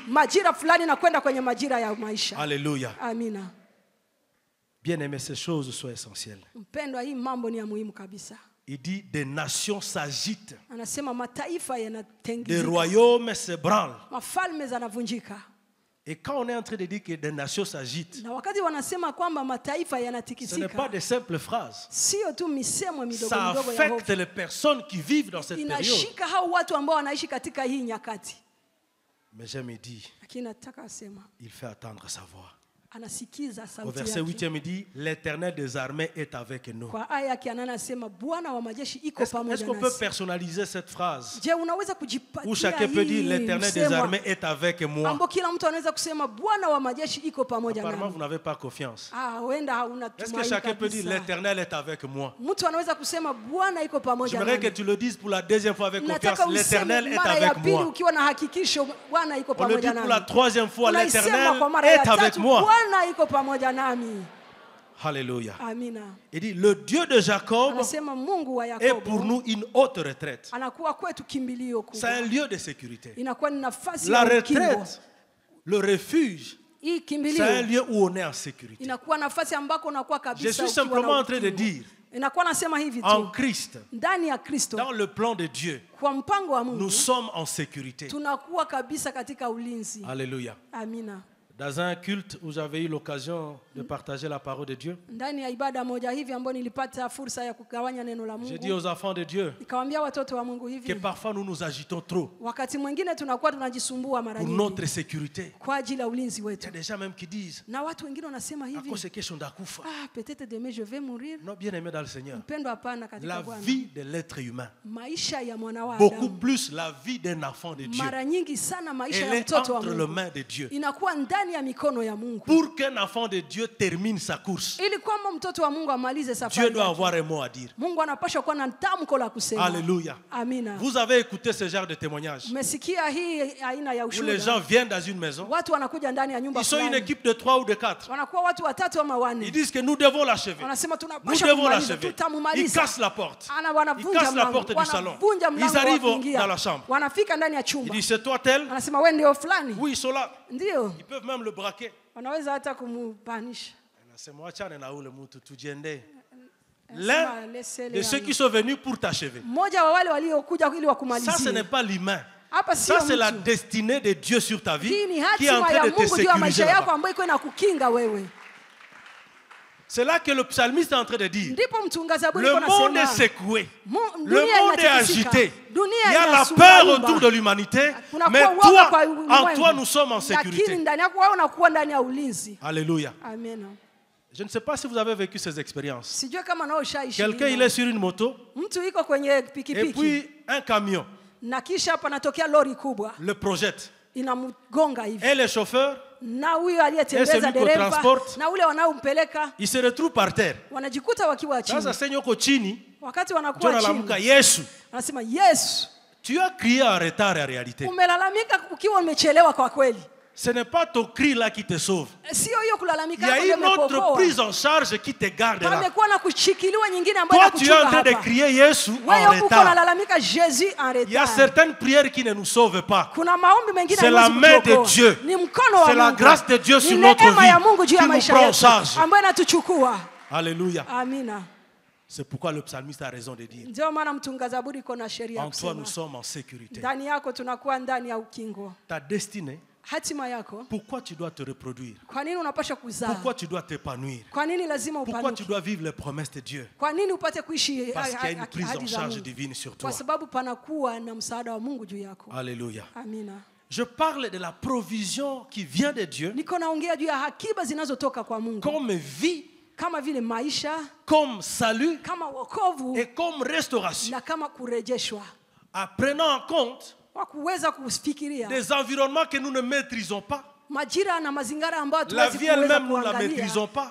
Alléluia. Bien aimé, ces choses sont essentielles. Il dit des nations s'agitent, des royaumes s'ébranlent. Et quand on est en train de dire que des nations s'agitent, ce n'est pas des simples phrases. Ça affecte les personnes qui vivent dans cette période. Mais j'aime dire, il fait attendre sa voix. Au verset 8e, il dit, l'Éternel des armées est avec nous. Est-ce qu'on peut personnaliser cette phrase? Où chacun peut dire, l'Éternel des armées est avec moi. Apparemment, vous n'avez pas confiance. Est-ce que chacun peut dire, l'Éternel est avec moi? J'aimerais que tu le dises pour la deuxième fois avec confiance, l'Éternel est avec moi. On le dit pour la troisième fois, l'Éternel est avec moi. Alléluia. Il dit, le Dieu de Jacob est pour nous une haute retraite. C'est un lieu de sécurité. La retraite, le refuge, c'est un lieu où on est en sécurité. Je suis simplement en train de dire En Christ, dans le plan de Dieu, nous sommes en sécurité. Alléluia. Amina. Dans un culte où j'avais eu l'occasion de partager la parole de Dieu, j'ai dit aux enfants de Dieu que parfois nous nous agitons trop pour notre sécurité. Il y a des gens même qui disent à cause de question d'Akufa. Non, bien aimé dans le Seigneur, la vie de l'être humain, beaucoup plus la vie d'un enfant de Dieu, elle est entre les mains de Dieu. Pour qu'un enfant de Dieu termine sa course, Dieu doit avoir un mot à dire. Alléluia. Vous avez écouté ce genre de témoignage où les gens viennent dans une maison, ils sont une équipe de 3 ou de 4. Ils disent que nous devons l'achever. Nous devons l'achever. Ils cassent la porte. Ils cassent la porte du salon. Ils arrivent dans la chambre. Ils disent c'est toi tel? Oui, ils sont là. Ils peuvent même le braquer. L'un de ceux qui sont venus pour t'achever. Ça, ce n'est pas l'humain. Ça, c'est la destinée de Dieu sur ta vie qui est en train de te sécuriser. C'est là que le psalmiste est en train de dire. Le monde est secoué. Le monde est agité. Il y a la peur autour de l'humanité. Mais toi, en toi, nous sommes en sécurité. Alléluia. Je ne sais pas si vous avez vécu ces expériences. Quelqu'un, il est sur une moto. Et puis, un camion le projette. Et le chauffeur et celui qu'on transporte, il se retrouve par terre. Tu as crié en retard en réalité. Ce n'est pas ton cri là qui te sauve. Il y a une autre prise en charge qui te garde là. Toi, tu es en train de crier Jésus en retard. Il y a certaines prières qui ne nous sauvent pas. C'est la main de Dieu. C'est la grâce de Dieu sur notre vie qui nous prend en charge. Alléluia. C'est pourquoi le psalmiste a raison de dire en toi nous sommes en sécurité. Ta destinée, pourquoi tu dois te reproduire? Pourquoi tu dois t'épanouir? Pourquoi tu dois vivre les promesses de Dieu? Parce qu'il y a une prise en charge divine sur toi. Alléluia. Je parle de la provision qui vient de Dieu comme vie, comme salut et comme restauration. Apprenant en compte des environnements que nous ne maîtrisons pas. La vie elle-même, nous ne la maîtrisons pas.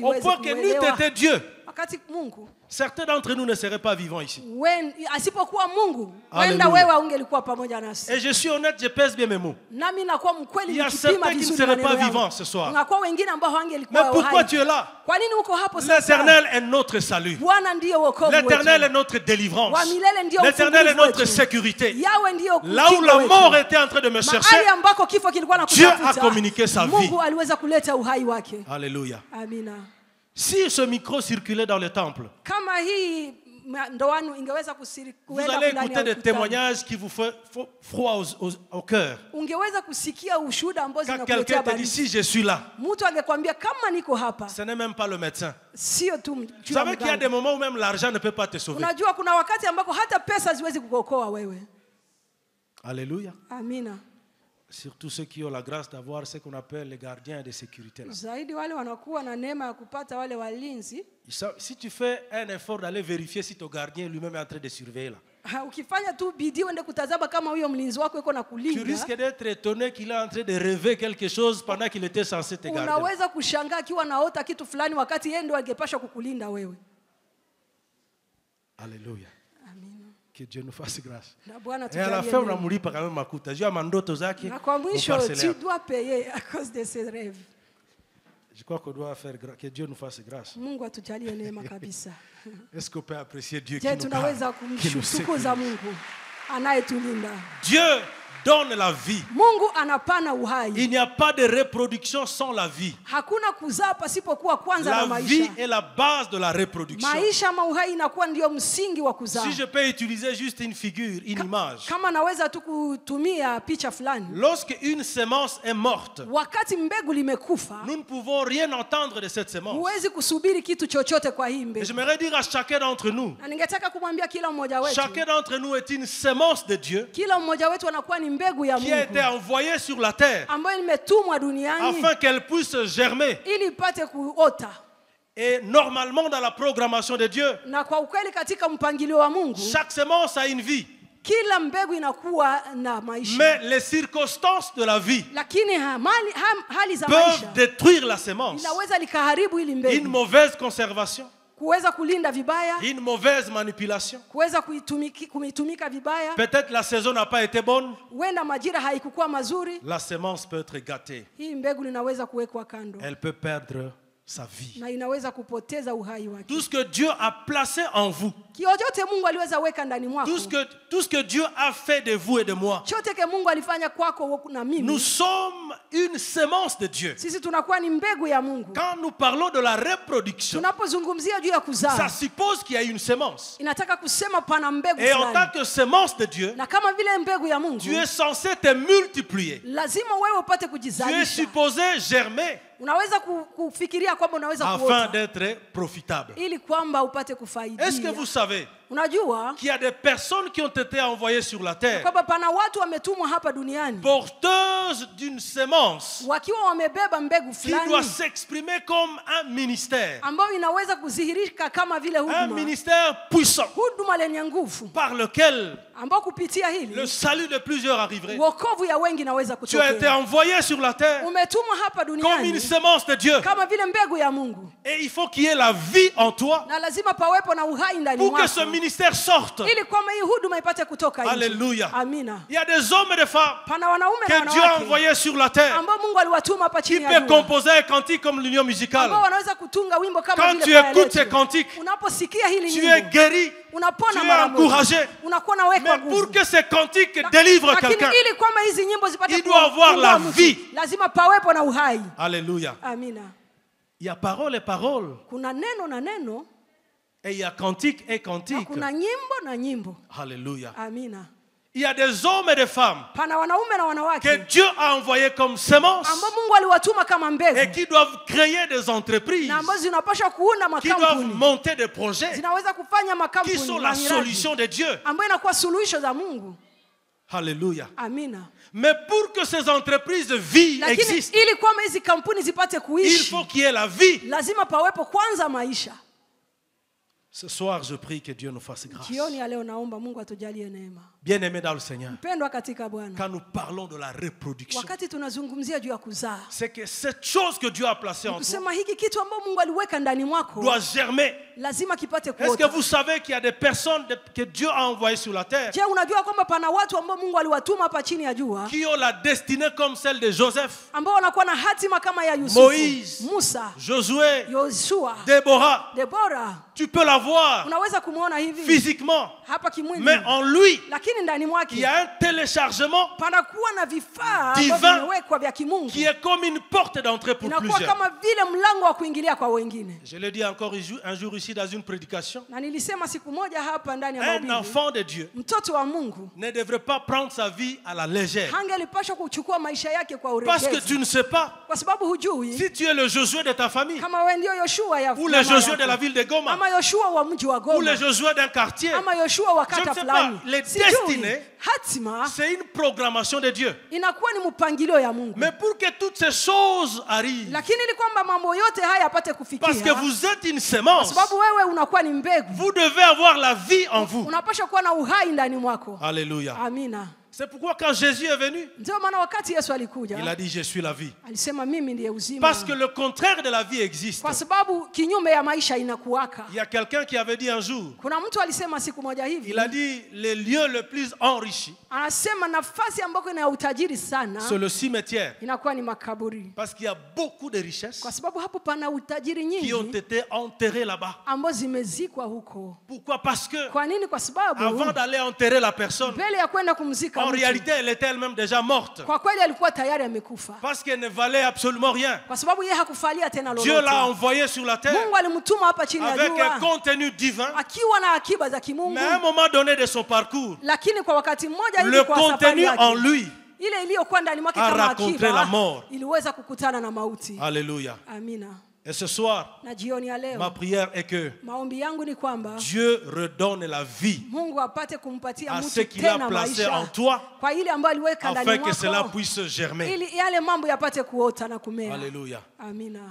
Au point que n'eût été Dieu, certains d'entre nous ne seraient pas vivants ici. Et je suis honnête, je pèse bien mes mots. Il y a certains qui ne seraient pas vivants ce soir. Mais pourquoi tu es là? L'Éternel est notre salut. L'Éternel est notre délivrance. L'Éternel est notre sécurité. Là où la mort était en train de me chercher, Dieu a communiqué sa vie. Alléluia. Si ce micro circulait dans le temple, vous allez écouter des témoignages qui vous font froid au cœur. Quand quelqu'un te dit si je suis là, ce n'est même pas le médecin. Vous savez qu'il y a des moments où même l'argent ne peut pas te sauver. Alléluia. Surtout ceux qui ont la grâce d'avoir ce qu'on appelle les gardiens de sécurité. Si tu fais un effort d'aller vérifier si ton gardien lui-même est en train de surveiller là, tu risques d'être étonné qu'il est en train de rêver quelque chose pendant qu'il était censé te garder. Alléluia. Que Dieu nous fasse grâce. Et à la fin, on a mouru par quand même makuta. Dieu a mandoto zake. Tu dois payer à cause de ces rêves. Je crois qu'on doit faire que Dieu nous fasse grâce. Est-ce qu'on peut apprécier Dieu qui nous sécurise? Dieu donne la vie. Mungu anapana uhai. Il n'y a pas de reproduction sans la vie. Hakuna kuzaa pasipokuwa kwanza na La maisha. vie est la base de la reproduction. Maisha ama uhai inakuwa ndio msingi wa kuzaa. Si je peux utiliser juste une figure, une image. Kama naweza tu kutumia picha fulani. Lorsque une semence est morte, wakati mbegu limekufa, nous ne pouvons rien entendre de cette semence. huwezi kusubiri kitu chochote kwa hii mbegu. Et j'aimerais dire à chacun d'entre nous, Na ningetaka kumwambia kila mmoja wetu, chacun d'entre nous est une semence de Dieu kila mmoja wetu anakuwa ni mbegu ya qui a été Mungu envoyée sur la terre ambayo imetumwa duniani afin qu'elle puisse germer. ili ipate kuota. Et normalement dans la programmation de Dieu, Na kwa ukweli katika mpangilio wa Mungu, chaque semence a une vie. kila mbegu inakuwa na maisha. Mais les circonstances de la vie Lakini hali za peuvent maisha détruire la semence. inaweza likaharibu ili Une mbegu, mauvaise conservation, kuweza kulinda vibaya, une mauvaise manipulation. kuweza kuitumika vibaya. Peut-être la saison n'a pas été bonne. Huenda majira haikukuwa mazuri, La semence peut être gâtée. hii mbegu linaweza kuwekwa kando Elle peut perdre sa vie. na inaweza kupoteza uhai wake. Tout ce que Dieu a placé en vous, Chochote Mungu aliweza weka ndani mwako, tout ce que Dieu a fait de vous et de moi, chote ke Mungu alifanya kwako na mimi, nous sommes une semence de Dieu. sisi tunakuwa ni mbegu ya Mungu. Quand nous parlons de la reproduction, Tunapozungumzia juu ya ça kuzaa, suppose qu'il y a une semence. inataka kusema pana mbegu Et en tant fulani, que semence de Dieu, na kama vile mbegu ya Mungu tu es censé te multiplier. lazima wewe upate Tu es kujizalisha. supposé germer Unaweza kufikiria kwamba unaweza afin kuota d'être profitable. ili kwamba upate Est-ce que kufaidia. vous savez Unajua qu'il y a des personnes qui ont été envoyées sur la terre kwamba pana watu wametumwa hapa duniani porteuses d'une semence wakiwa wamebeba mbegu qui doit fulani s'exprimer comme un ministère. ambayo inaweza kudhihirika kama vile Un huduma, ministère puissant huduma lenye nguvu, par lequel ambao kupitia le hili salut de plusieurs arriverait. wokovu ya wengi inaweza Tu as été kutokea. envoyé sur la terre Umetumwa hapa comme une duniani semence de Dieu. kama vile mbegu ya Mungu, Et il faut qu'il y ait la vie en toi na lazima pawepo na uhai ndani pour que ce mwako ministère sorte. ili kwamba hii huduma ipate kutoka nje. Alléluia. Amina. Il y a des hommes et des femmes Pana wanaume na que Dieu a wanawake envoyés sur la terre ambao Mungu aliwatuma hapa qui chini ya peuvent jua, composer un cantique comme l'union musicale. ambao wanaweza kutunga wimbo kama Quand vile tu kwaya écoutes ces letu. cantiques, Unaposikia hili tu es nyimbo guéri, unapona tu es mara moja, encouragé. unakuwa na wekwa Mais nguvu. pour que ces cantiques délivrent Lakini quelqu'un, ili kwamba hizi nyimbo zipate il doit avoir kufunga la mtu, vie. lazima pawepo na uhai. Alléluia. Amina. Il y a parole et parole. Kuna neno na neno Et il y a cantique et na cantique. kuna nyimbo na nyimbo. Alléluia. Amina. Il y a des hommes et des femmes Pana wanaume na que wanawake Dieu a envoyés comme semences ambao Mungu aliwatuma kama et mbegu qui doivent créer des entreprises, na ambazo zinapaswa kuunda qui doivent makampuni, monter des projets zinaweza kufanya qui makampuni sont na la miradi solution de Dieu. ambayo inakuwa suluhisho za Mungu. Alléluia. Amina. Mais pour que ces entreprises de vie Lakini existent, ili kwamba hizi kampuni zipate il kuishi, faut qu'il y ait la vie. lazima pawepo kwanza maisha. Ce soir, je prie que Dieu nous fasse grâce. Jioni ya leo naomba Mungu atujalie neema. Bien-aimés dans le Seigneur, Mpendwa katika Bwana, quand nous parlons de la reproduction, wakati tunazungumzia juu ya kuzaa, c'est que cette chose que Dieu a placée en toi kusema hiki kitu ambao Mungu aliweka ndani mwako doit germer. lazima kipate Est-ce que kuota. vous savez qu'il y a des personnes que Dieu a envoyées sur la terre Je, unajua kwamba pana watu ambao Mungu aliwatuma hapa chini ya jua qui ont la destinée comme celle de Joseph, ambao wanakuwa na hatima kama ya Yusufu, Moïse, Musa, Josué, Yoshua, Déborah? Debora. Tu peux la voir Unaweza kumuona hivi physiquement, hapa kimwili, mais en lui, lakini ndani il y mwake a un téléchargement panakuwa na vifaa Divin ambavyo vimewekwa vya kimungu, qui est comme une porte d'entrée pour inakuwa plusieurs. kama vile mlango wa kuingilia kwa wengine. Je l'ai dit encore un jour ici dans une prédication. Na nilisema siku moja hapa ndani ya Un mahubiri, enfant de Dieu mtoto wa Mungu ne devrait pas prendre sa vie à la légère. hangelipashwa kuchukua maisha yake kwa Parce que uregezi, tu ne sais pas kwa sababu hujui si tu es le Josué de ta famille, kama wewe ndio Yoshua ya ou le Josué de la ville de Goma, ama Yoshua wa mji wa ou Goma, le Josué d'un quartier. ama Yoshua wa Je ne kata sais fulani. pas. Les Sijui. destinées, Hatima c'est une programmation de Dieu. inakuwa ni mpangilio ya Mungu. Mais pour que toutes ces choses arrivent, Lakini ili kwamba mambo yote haya yapate parce que kufikia, vous êtes une kwa semence, sababu wewe unakuwa ni mbegu, vous devez avoir la vie en vous. unapaswa kuwa na uhai ndani mwako. Alléluia. Amina. C'est pourquoi quand Jésus est venu, Ndio maana wakati Yesu il alikuja a dit je suis la vie. alisema mimi ndiye uzima, Parce que le contraire de la vie existe. kwa sababu kinyume ya maisha inakuwaka. Il y a quelqu'un qui avait dit un jour, Kuna mtu alisema siku moja hivi, il a dit les lieux les plus enrichis, anasema nafasi ambako ina utajiri sana c'est le cimetière. inakuwa ni makaburi, Parce qu'il y a beaucoup de richesses kwa sababu hapo pana utajiri qui ont nyingi été enterrées là-bas. ambazo zimezikwa huko. Pourquoi? Parce que Kwa nini? Kwa sababu avant d'aller enterrer la personne, mbele ya kwenda kumzika on En réalité, elle était elle-même déjà morte. Kwa kweli alikuwa tayari amekufa. Parce qu'elle ne valait absolument rien. Kwa sababu yeye hakufalia tena lolote. Dieu l'a envoyé sur la terre. Mungu alimtuma hapa chini ya jua. Avec un contenu divin. Akiwa na akiba za kimungu. Mais à un moment donné de son parcours, lakini kwa wakati mmoja le contenu en lui ile iliyokuwa ndani mwake a kama rencontré la mort. iliweza kukutana na mauti. Alléluia. Amina. Et ce soir, na jioni ya leo, ma prière est que maombi yangu ni kwamba Dieu redonne la vie Mungu apate kumpatia à mtu ce qu'il a placé en toi, kwa ile ambayo aliweka ndani afin mwako, que cela puisse germer. ili yale mambo yapate kuota na kumea. Alléluia. Amina.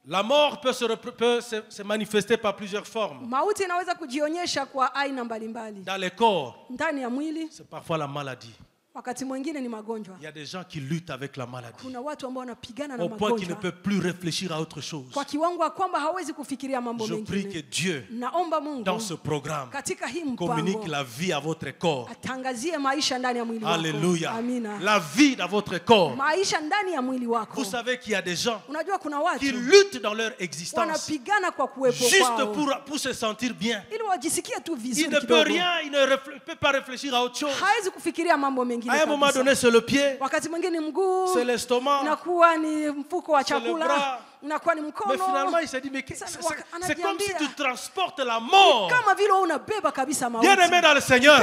La mort peut se manifester par plusieurs formes. Mauti inaweza kujionyesha kwa aina mbalimbali. Dans les corps, ndani ya mwili, c'est parfois la maladie. wakati mwingine ni magonjwa. Il y a des gens qui luttent avec la maladie. Kuna watu ambao wanapigana na au magonjwa. point qu'ils ne peuvent plus réfléchir à autre chose. Kwa kiwango kwamba hawezi kufikiria mambo mengine. Je prie que Dieu, naomba Mungu, dans ce programme, katika hii mpango, communique la vie à votre corps. Atangazie maisha ndani ya mwili wako. Alléluia. Amina. La vie dans votre corps. Maisha ndani ya mwili wako. Vous savez qu'il y a des gens unajua kuna watu qui luttent dans leur existence wanapigana kwa kuwepo kwao. juste pour se sentir bien. Ili wajisikie tu vizuri il ne kidogo. peut rien, il ne peut pas réfléchir à autre chose. Hawezi kufikiria mambo mengine à un moment donné, c'est le pied, wakati mwingine mguu, c'est l'estomac, inakuwa ni mfuko wa c'est le chakula, bras. inakuwa ni mkono. Mais finalement, il s'est dit, mais c'est comme si tu transportes la mort. Kama vile unabeba kabisa mauti. Bien-aimé dans le Seigneur,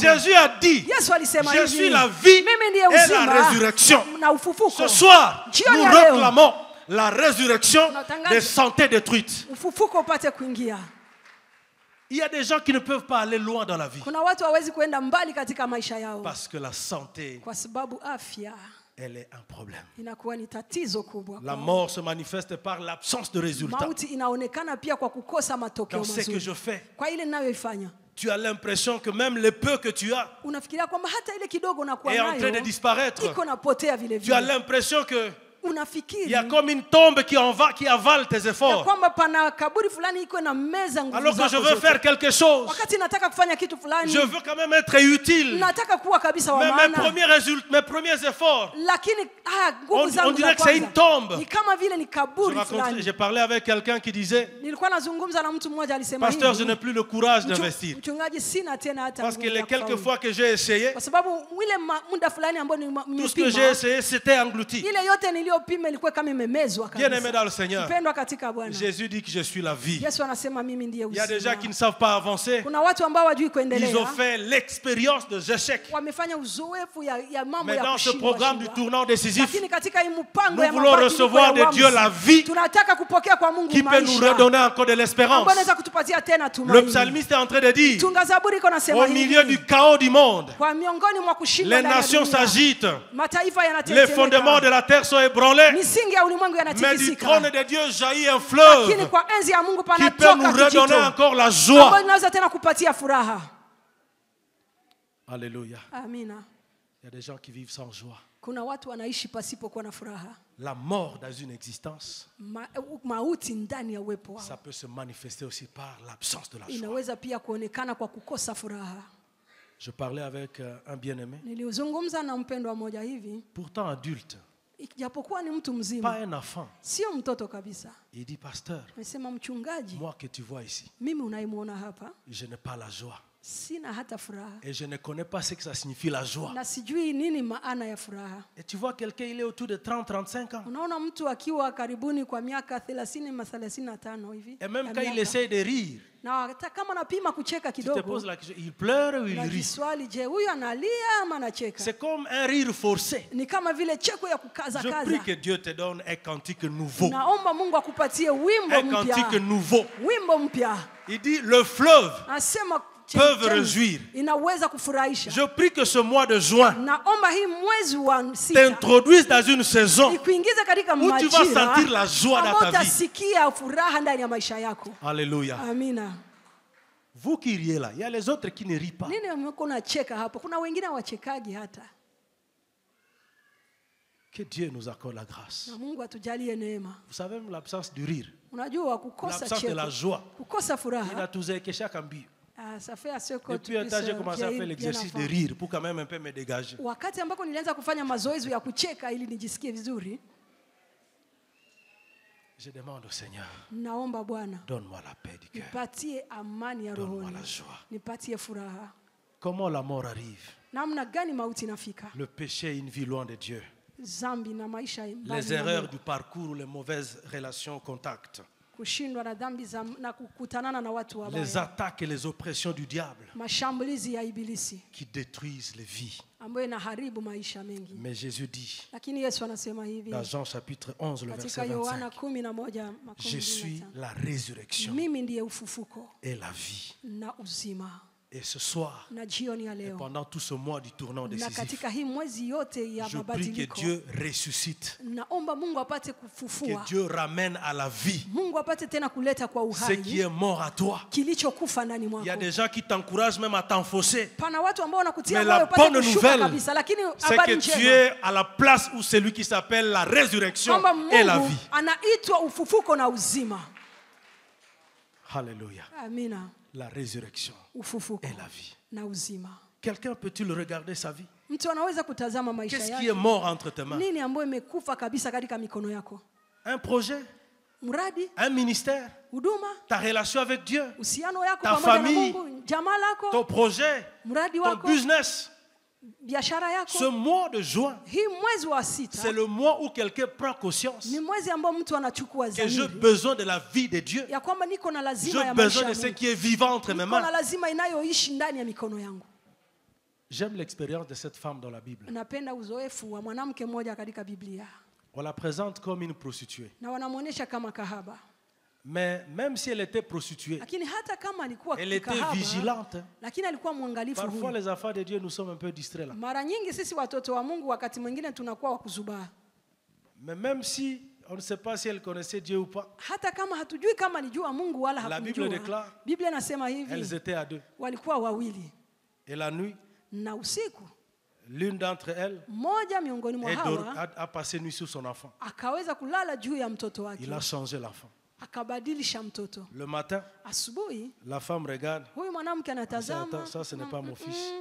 Jésus a dit, je suis la vie et la résurrection. Ce soir, nous réclamons la résurrection des santé détruites. Ufufuko upate kuingia. Il y a des gens qui ne peuvent pas aller loin dans la vie. Kuna watu hawezi kuenda mbali katika maisha yao. Parce que la santé, kwa sababu afya, elle est un problème. Inakuwa ni tatizo kubwa. La mort se manifeste par l'absence de résultats. Mauti inaonekana pia kwa kukosa matokeo mazuri. Dans ce que je fais, kwa ile ninayoifanya, tu as l'impression que même le peu que tu as unafikiria kwamba hata ile kidogo unakuwa est nayo en train de disparaître. iko napotea vile vile. Tu as l'impression que unafikiri il y a comme une tombe qui avale tes efforts. kwamba pana kaburi fulani iko na meza nguvu alors que zako je veux zote. faire quelque chose. Wakati nataka kufanya kitu fulani, je veux quand même être utile. Nataka kuwa kabisa wa mais maana. mes premiers efforts, lakini nguvu zangu on dirait que c'est une tombe. Ni kama vile ni kaburi fulani. J'ai parlé avec quelqu'un qui disait, nilikuwa nazungumza na mtu mmoja alisema hivi, pasteur, je n'ai plus le courage d'investir. Mchungaji, sina tena hata parce que les quelques fois que j'ai essayé, kwa sababu ile muda fulani ambao nimepima, tout ce que j'ai essayé c'était englouti. Ile yote niliyopima ilikuwa kama imemezwa kabisa. Bien-aimé dans le Seigneur, Jésus dit que je suis la vie. Yesu anasema mimi ndiye uzima. Il y a des gens qui ne savent pas avancer. Kuna watu ambao hawajui kuendelea. Ils ont fait l'expérience de échecs. Wamefanya uzoefu ya mambo ya kushindwa. Mais dans ce programme du tournant décisif, lakini katika hii mpango nous voulons recevoir de Dieu la vie tunataka kupokea kwa Mungu qui peut nous redonner encore de l'espérance. Anaweza kutupatia tena tumaini. Le psalmiste est en train de dire, Tunga Zaburi iko nasema au milieu du chaos du monde, kwa miongoni mwa kushindwa les nations s'agitent, mataifa yanatetemeka, les fondements de la terre sont ébranlés, misingi ya ulimwengu yanatikisika. mais du trône de Dieu jaillit un fleuve lakini kwa enzi ya Mungu qui peut nous redonner encore la joie. ambayo inaweza tena kupatia furaha. Alléluia. Amina. Il y a des gens qui vivent sans joie. Kuna watu wanaishi pasipo kuwa na furaha. La mort dans une existence, mauti ndani ya uwepo wao, ça peut se manifester aussi par l'absence de la joie. Inaweza pia kuonekana kwa kukosa furaha. Je parlais avec un bien-aimé. Nilizungumza na mpendwa mmoja hivi. Pourtant adulte. Japokuwa ni mtu mzima. Pas un enfant. Sio mtoto kabisa. Il dit, pasteur, anasema mchungaji, moi que tu vois ici, mimi unaimuona hapa, je n'ai pas la joie. Sina hata furaha. Et je ne connais pas ce que ça signifie la joie. Na sijui nini maana ya furaha. Et tu vois quelqu'un, il est autour de 30-35 ans. Unaona mtu akiwa karibuni kwa miaka 30-35 hivi. Et même quand il essaie de rire, na hata kama anapima kucheka kidogo, tu te poses la question, il pleure ou il rit? Swali, je, huyu analia ama anacheka? C'est comme un rire forcé. Ni kama vile cheko ya kukaza kaza. Je prie que Dieu te donne un cantique nouveau. Naomba Mungu akupatie wimbo mpya. Un cantique nouveau. Wimbo mpya. Il dit le fleuve Asema peuvent réjouir. Inaweza kufurahisha. Je prie que ce mois de juin naomba hii mwezi wa 6 t'introduise dans une saison ikuingize katika où tu vas sentir la joie dans ta vie. Utasikia furaha ndani ya maisha yako. Alléluia. Amina. Vous qui riez là, il y a les autres qui ne rient pas. Nini mko cheka hapo? Kuna wengine hawachekagi hata. Que Dieu nous accorde la grâce. Na Mungu atujalie neema. Vous savez même l'absence du rire. Unajua kukosa cheko. L'absence de la joie. Kukosa furaha. inatuzeekesha kambi. Ça fait assez que depuis un temps j'ai commencé à faire l'exercice de rire pour quand même un peu me dégager. Wakati ambako nilianza kufanya mazoezi ya kucheka ili nijisikie vizuri. Je demande au Seigneur. Naomba Bwana. Donne-moi la paix du cœur. Nipatie amani ya rohoni. Donne-moi la joie. Nipatie furaha. Comment la mort arrive? namna gani mauti inafika. Le péché est une vie loin de Dieu. Zambi na maisha Les erreurs du parcours, les mauvaises relations, contacts. Kushindwa na dhambi za na kukutanana na watu wabaya. Les attaques et les oppressions du diable. Mashambulizi ya ibilisi. Qui détruisent les vies. Ambayo inaharibu maisha mengi. Mais Jésus dit. Lakini Yesu anasema hivi. Dans Jean chapitre 11 le verset 25. Je suis la résurrection. Mimi ndiye ufufuko. Et la vie. Na uzima. Et ce soir, et pendant tout ce mois du tournant décisif, je prie que Dieu ressuscite, que Dieu ramène à la vie ce qui est mort à toi. Il y a des gens qui t'encouragent même à t'enfoncer. Mais la bonne nouvelle, c'est que tu es à la place où celui qui s'appelle la résurrection et la vie. Alléluia. Amina. La résurrection et la vie. Quelqu'un peut-il regarder sa vie? Qu'est-ce qui est mort entre tes mains? Un projet? Un ministère? Ta relation avec Dieu? Ta famille? Ton projet? Ton business? Ce mois de juin, c'est le mois où quelqu'un prend conscience que j'ai besoin de la vie de Dieu. J'ai besoin de ce qui est vivant entre mes mains. J'aime l'expérience de cette femme dans la Bible. On la présente comme une prostituée. Mais même si elle était prostituée, elle était vigilante. Parfois les enfants de Dieu, nous sommes un peu distraits là. Mais même si on ne sait pas si elle connaissait Dieu ou pas, la Bible déclare elles étaient à deux. Et la nuit, l'une d'entre elles a passé nuit sur son enfant. Il a changé l'enfant. Le matin, la femme regarde. Attends, ça ce n'est pas mon fils.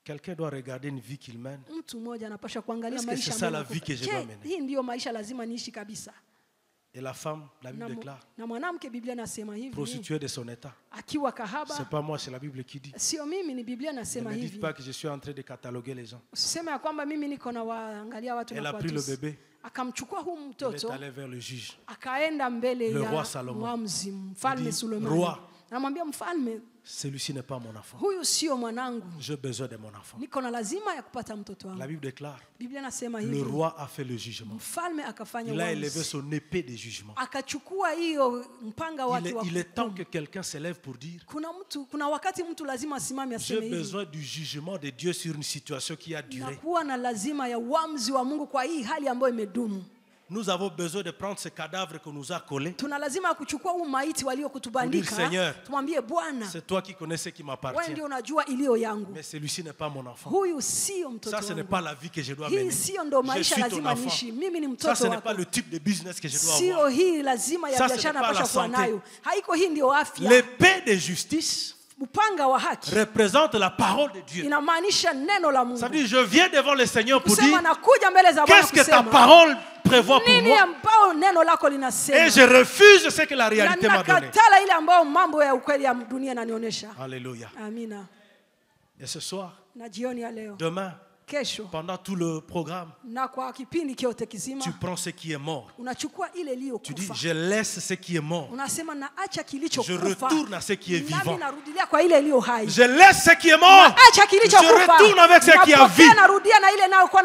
Quelqu'un doit regarder une vie qu'il mène. Est-ce que c'est ça la vie que je dois mener? Et la femme, la Bible déclare, prostituée de son état. Ce n'est pas moi, c'est la Bible qui dit. Ne me dites pas que je suis en train de cataloguer les gens. Elle a pris le bébé. Il est allé vers le juge, le roi Salomon. Il dit, roi, celui-ci n'est pas mon enfant. J'ai besoin de mon enfant. La Bible déclare, le roi a fait le jugement. Il a élevé son épée de jugement. Il est temps que quelqu'un s'élève pour dire, j'ai besoin du jugement de Dieu sur une situation qui a duré. Nous avons besoin de prendre ce cadavre qu'on nous a collé. Pour dire, Seigneur, c'est toi qui connais ce qui m'appartient. Mais celui-ci n'est pas mon enfant. Ça, ce n'est pas la vie que je dois mener. Je suis ton enfant. Ça, ce n'est pas le type de business que je dois avoir. Ça, ce n'est pas la santé. L'épée de justice représente la parole de Dieu. Ça veut dire, je viens devant le Seigneur pour dire, qu'est-ce que ta parole prévoit pour moi? Et je refuse ce que la réalité m'a donné. Alléluia. Et ce soir, demain, pendant tout le programme, tu prends ce qui est mort. Tu dis, je laisse ce qui est mort. Je retourne à ce qui est vivant. Je laisse ce qui est mort. Je retourne avec ce qui a vie.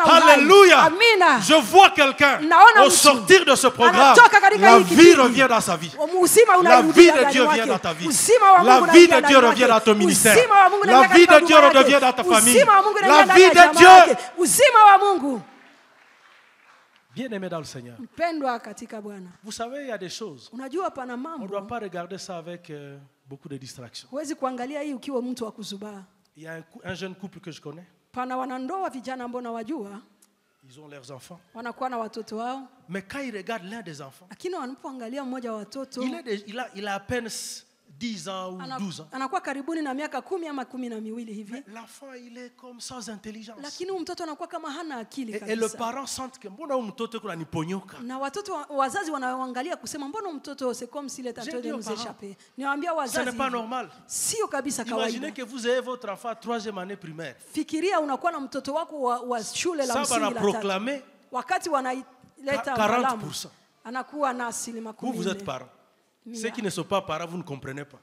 Alléluia. Je vois quelqu'un au sortir de ce programme. La vie revient dans sa vie. La vie de Dieu vient dans ta vie. La vie de Dieu revient dans ton ministère. La vie de Dieu revient dans ta famille. La vie de Dieu. Bien-aimé dans le Seigneur. Vous savez, il y a des choses. On ne doit pas regarder ça avec beaucoup de distractions. Il y a un jeune couple que je connais. Ils ont leurs enfants. Mais quand ils regardent l'un des enfants, il a à peine 10 ans ou 12 ans. Anakuwa karibuni na miaka 10 ama 12 hivi. L'enfant il est comme sans intelligence. Lakini mtoto anakuwa kama hana akili kabisa. Et le parent sent que mbona mtoto kuna niponyoka. Na watoto wazazi wanaangalia kusema mbona mtoto c'est comme s'il est en train de nous échapper. Niwaambia wazazi. Ce n'est pas normal. Sio kabisa kawaida. Imaginez que vous avez votre enfant à 3e année primaire. Fikiria unakuwa na mtoto wako wa shule la msingi la 3. Wakati wanaileta 40%. Anakuwa na asilimia 10. Vous êtes parents. Ceux qui ne sont pas parents, vous ne comprenez pas.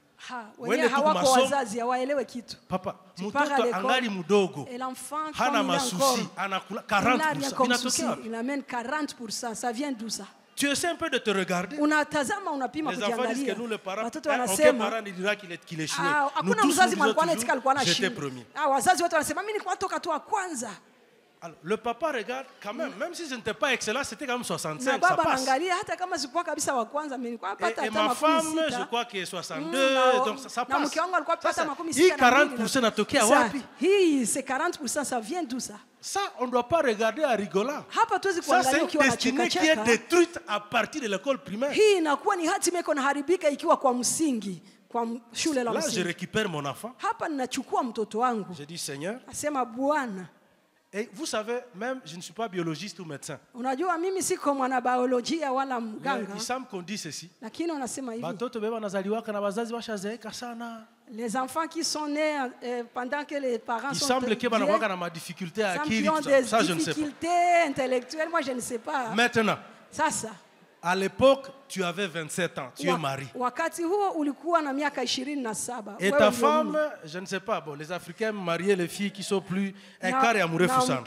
Wenye hawako wazazi hawaelewe kitu. Papa, mtoto angali mdogo. Hana masusi, anakula 40%. Inatokea wapi? Il amène 40%, ça vient d'où ça? Tu essaies un peu de te regarder. Unatazama unapima kujiangalia. Les enfants disent que nous les parents, watoto wanasema parents dira qu'il est choué. Hakuna mzazi mwalikuwa anatika alikuwa na j'étais premier. Wazazi wote wanasema mimi nilikuwa toka tu wa kwanza. Alors, le papa regarde quand même si je n'étais pas excellent, c'était quand même 65, ça passe. Hata kama sikuwa kabisa wa kwanza, mimi nilikuwa napata hata 60. Et ma femme, je crois que 62, donc ça passe. Na mke wangu alikuwa apata 60. Hii 40% natokea wapi? Hii c'est 40%, ça vient d'où ça? Ça, on ne doit pas regarder en rigolant. Hapa tuwezi kuangalia ukiwa unacheka cheka. Ça, c'est une destinée qui est détruite à partir de l'école primaire. Hii inakuwa ni hatima iko inaharibika ikiwa kwa msingi, kwa shule la msingi. Là, je récupère mon enfant. Hapa ninachukua mtoto wangu. Je dis Seigneur. Asema Bwana. Et vous savez, même je ne suis pas biologiste ou médecin. Unajua mimi siko mwanabiolojia wala mganga. Il semble qu'on dit ceci. Lakini unasema hivi. Batoto beba wanazaliwaka na wazazi washazeeka sana. Les enfants qui sont nés pendant que les parents sont il semble que banakuwa na difficultés à acquérir ça je ne sais pas. Difficultés intellectuelles, moi je ne sais pas. Maintenant. Sasa. À l'époque, tu avais 27 ans, tu es marié. Wakati huo ulikuwa na miaka 27. Et ta femme, je ne sais pas, bon, les Africains marient les filles qui sont plus écart et amoureux sana.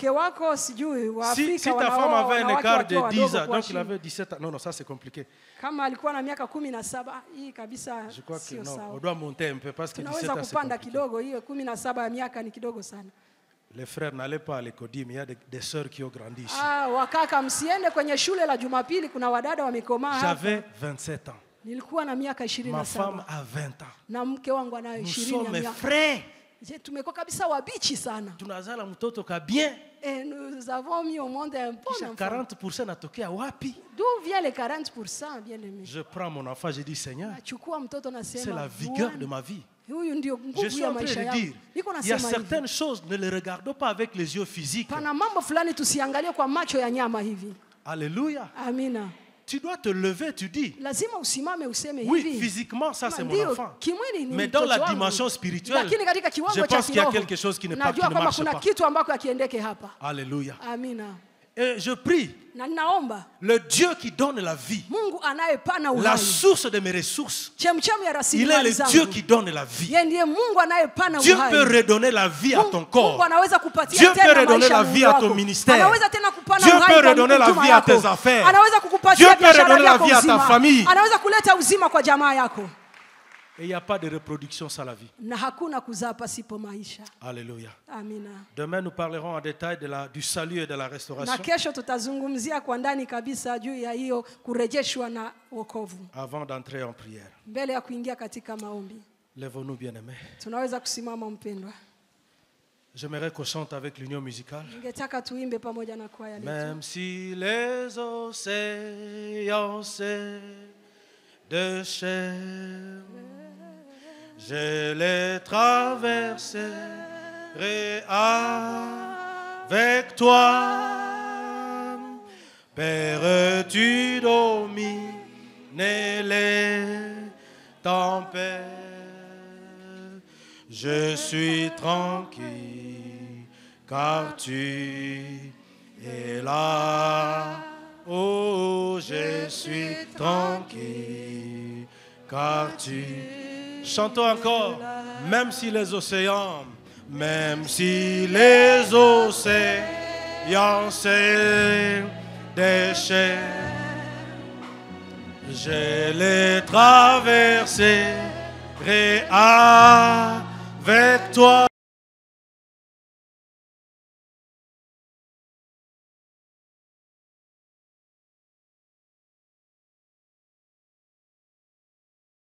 Si ta femme avait un écart de 10 ans, donc il avait 17 ans. Non, ça c'est compliqué. Kama alikuwa na miaka 17, hii kabisa. Je crois que non, on doit monter un peu parce que 17 ans c'est kupanda kidogo, hiyo 17 ya miaka ni kidogo sana. Les frères n'allaient pas à l'école, mais il y a des sœurs qui ont grandi ici. Wakaka msiende kwenye shule la Jumapili, kuna wadada wamekomaa hapa. J'avais 27 ans. Nilikuwa na miaka 27. Ma femme a 20 ans. Na mke wangu anayo 20 Nous sommes frères. Tumekuwa kabisa wabichi sana. Tunazala mtoto ka bien. Et nous avons mis au monde un bon enfant. 40% natokea wapi? D'où vient les 40%, bien aimé? Je prends mon enfant, je dis Seigneur. C'est la vigueur de ma vie. Je suis en train de dire, il y a certaines choses, ne les regardons pas avec les yeux physiques. Alléluia. Amina. Tu dois te lever, tu dis. Oui, physiquement, ça c'est mon enfant. Mais dans la dimension spirituelle, je pense qu'il y a quelque chose qui ne marche pas. Alléluia. Amina. Et je prie. Le Dieu qui donne la vie, la source de mes ressources, il est le Dieu qui donne la vie. Dieu peut redonner la vie à ton corps. Dieu peut redonner la vie à ton ministère. Dieu peut redonner la vie à tes affaires. Dieu peut redonner la vie à ta famille. Et il n'y a pas de reproduction sans la vie. Alléluia. Demain, nous parlerons en détail du salut et de la restauration. Avant d'entrer en prière. Lèvons-nous, bien-aimés. J'aimerais qu'on chante avec l'union musicale. Même si les océans de chair, je les traverserai avec toi. Père, tu domines les tempêtes. Je suis tranquille car tu es là. Oh, je suis tranquille car tu... Chantons encore. Même si les océans se déchaînent, je les traverserai avec toi.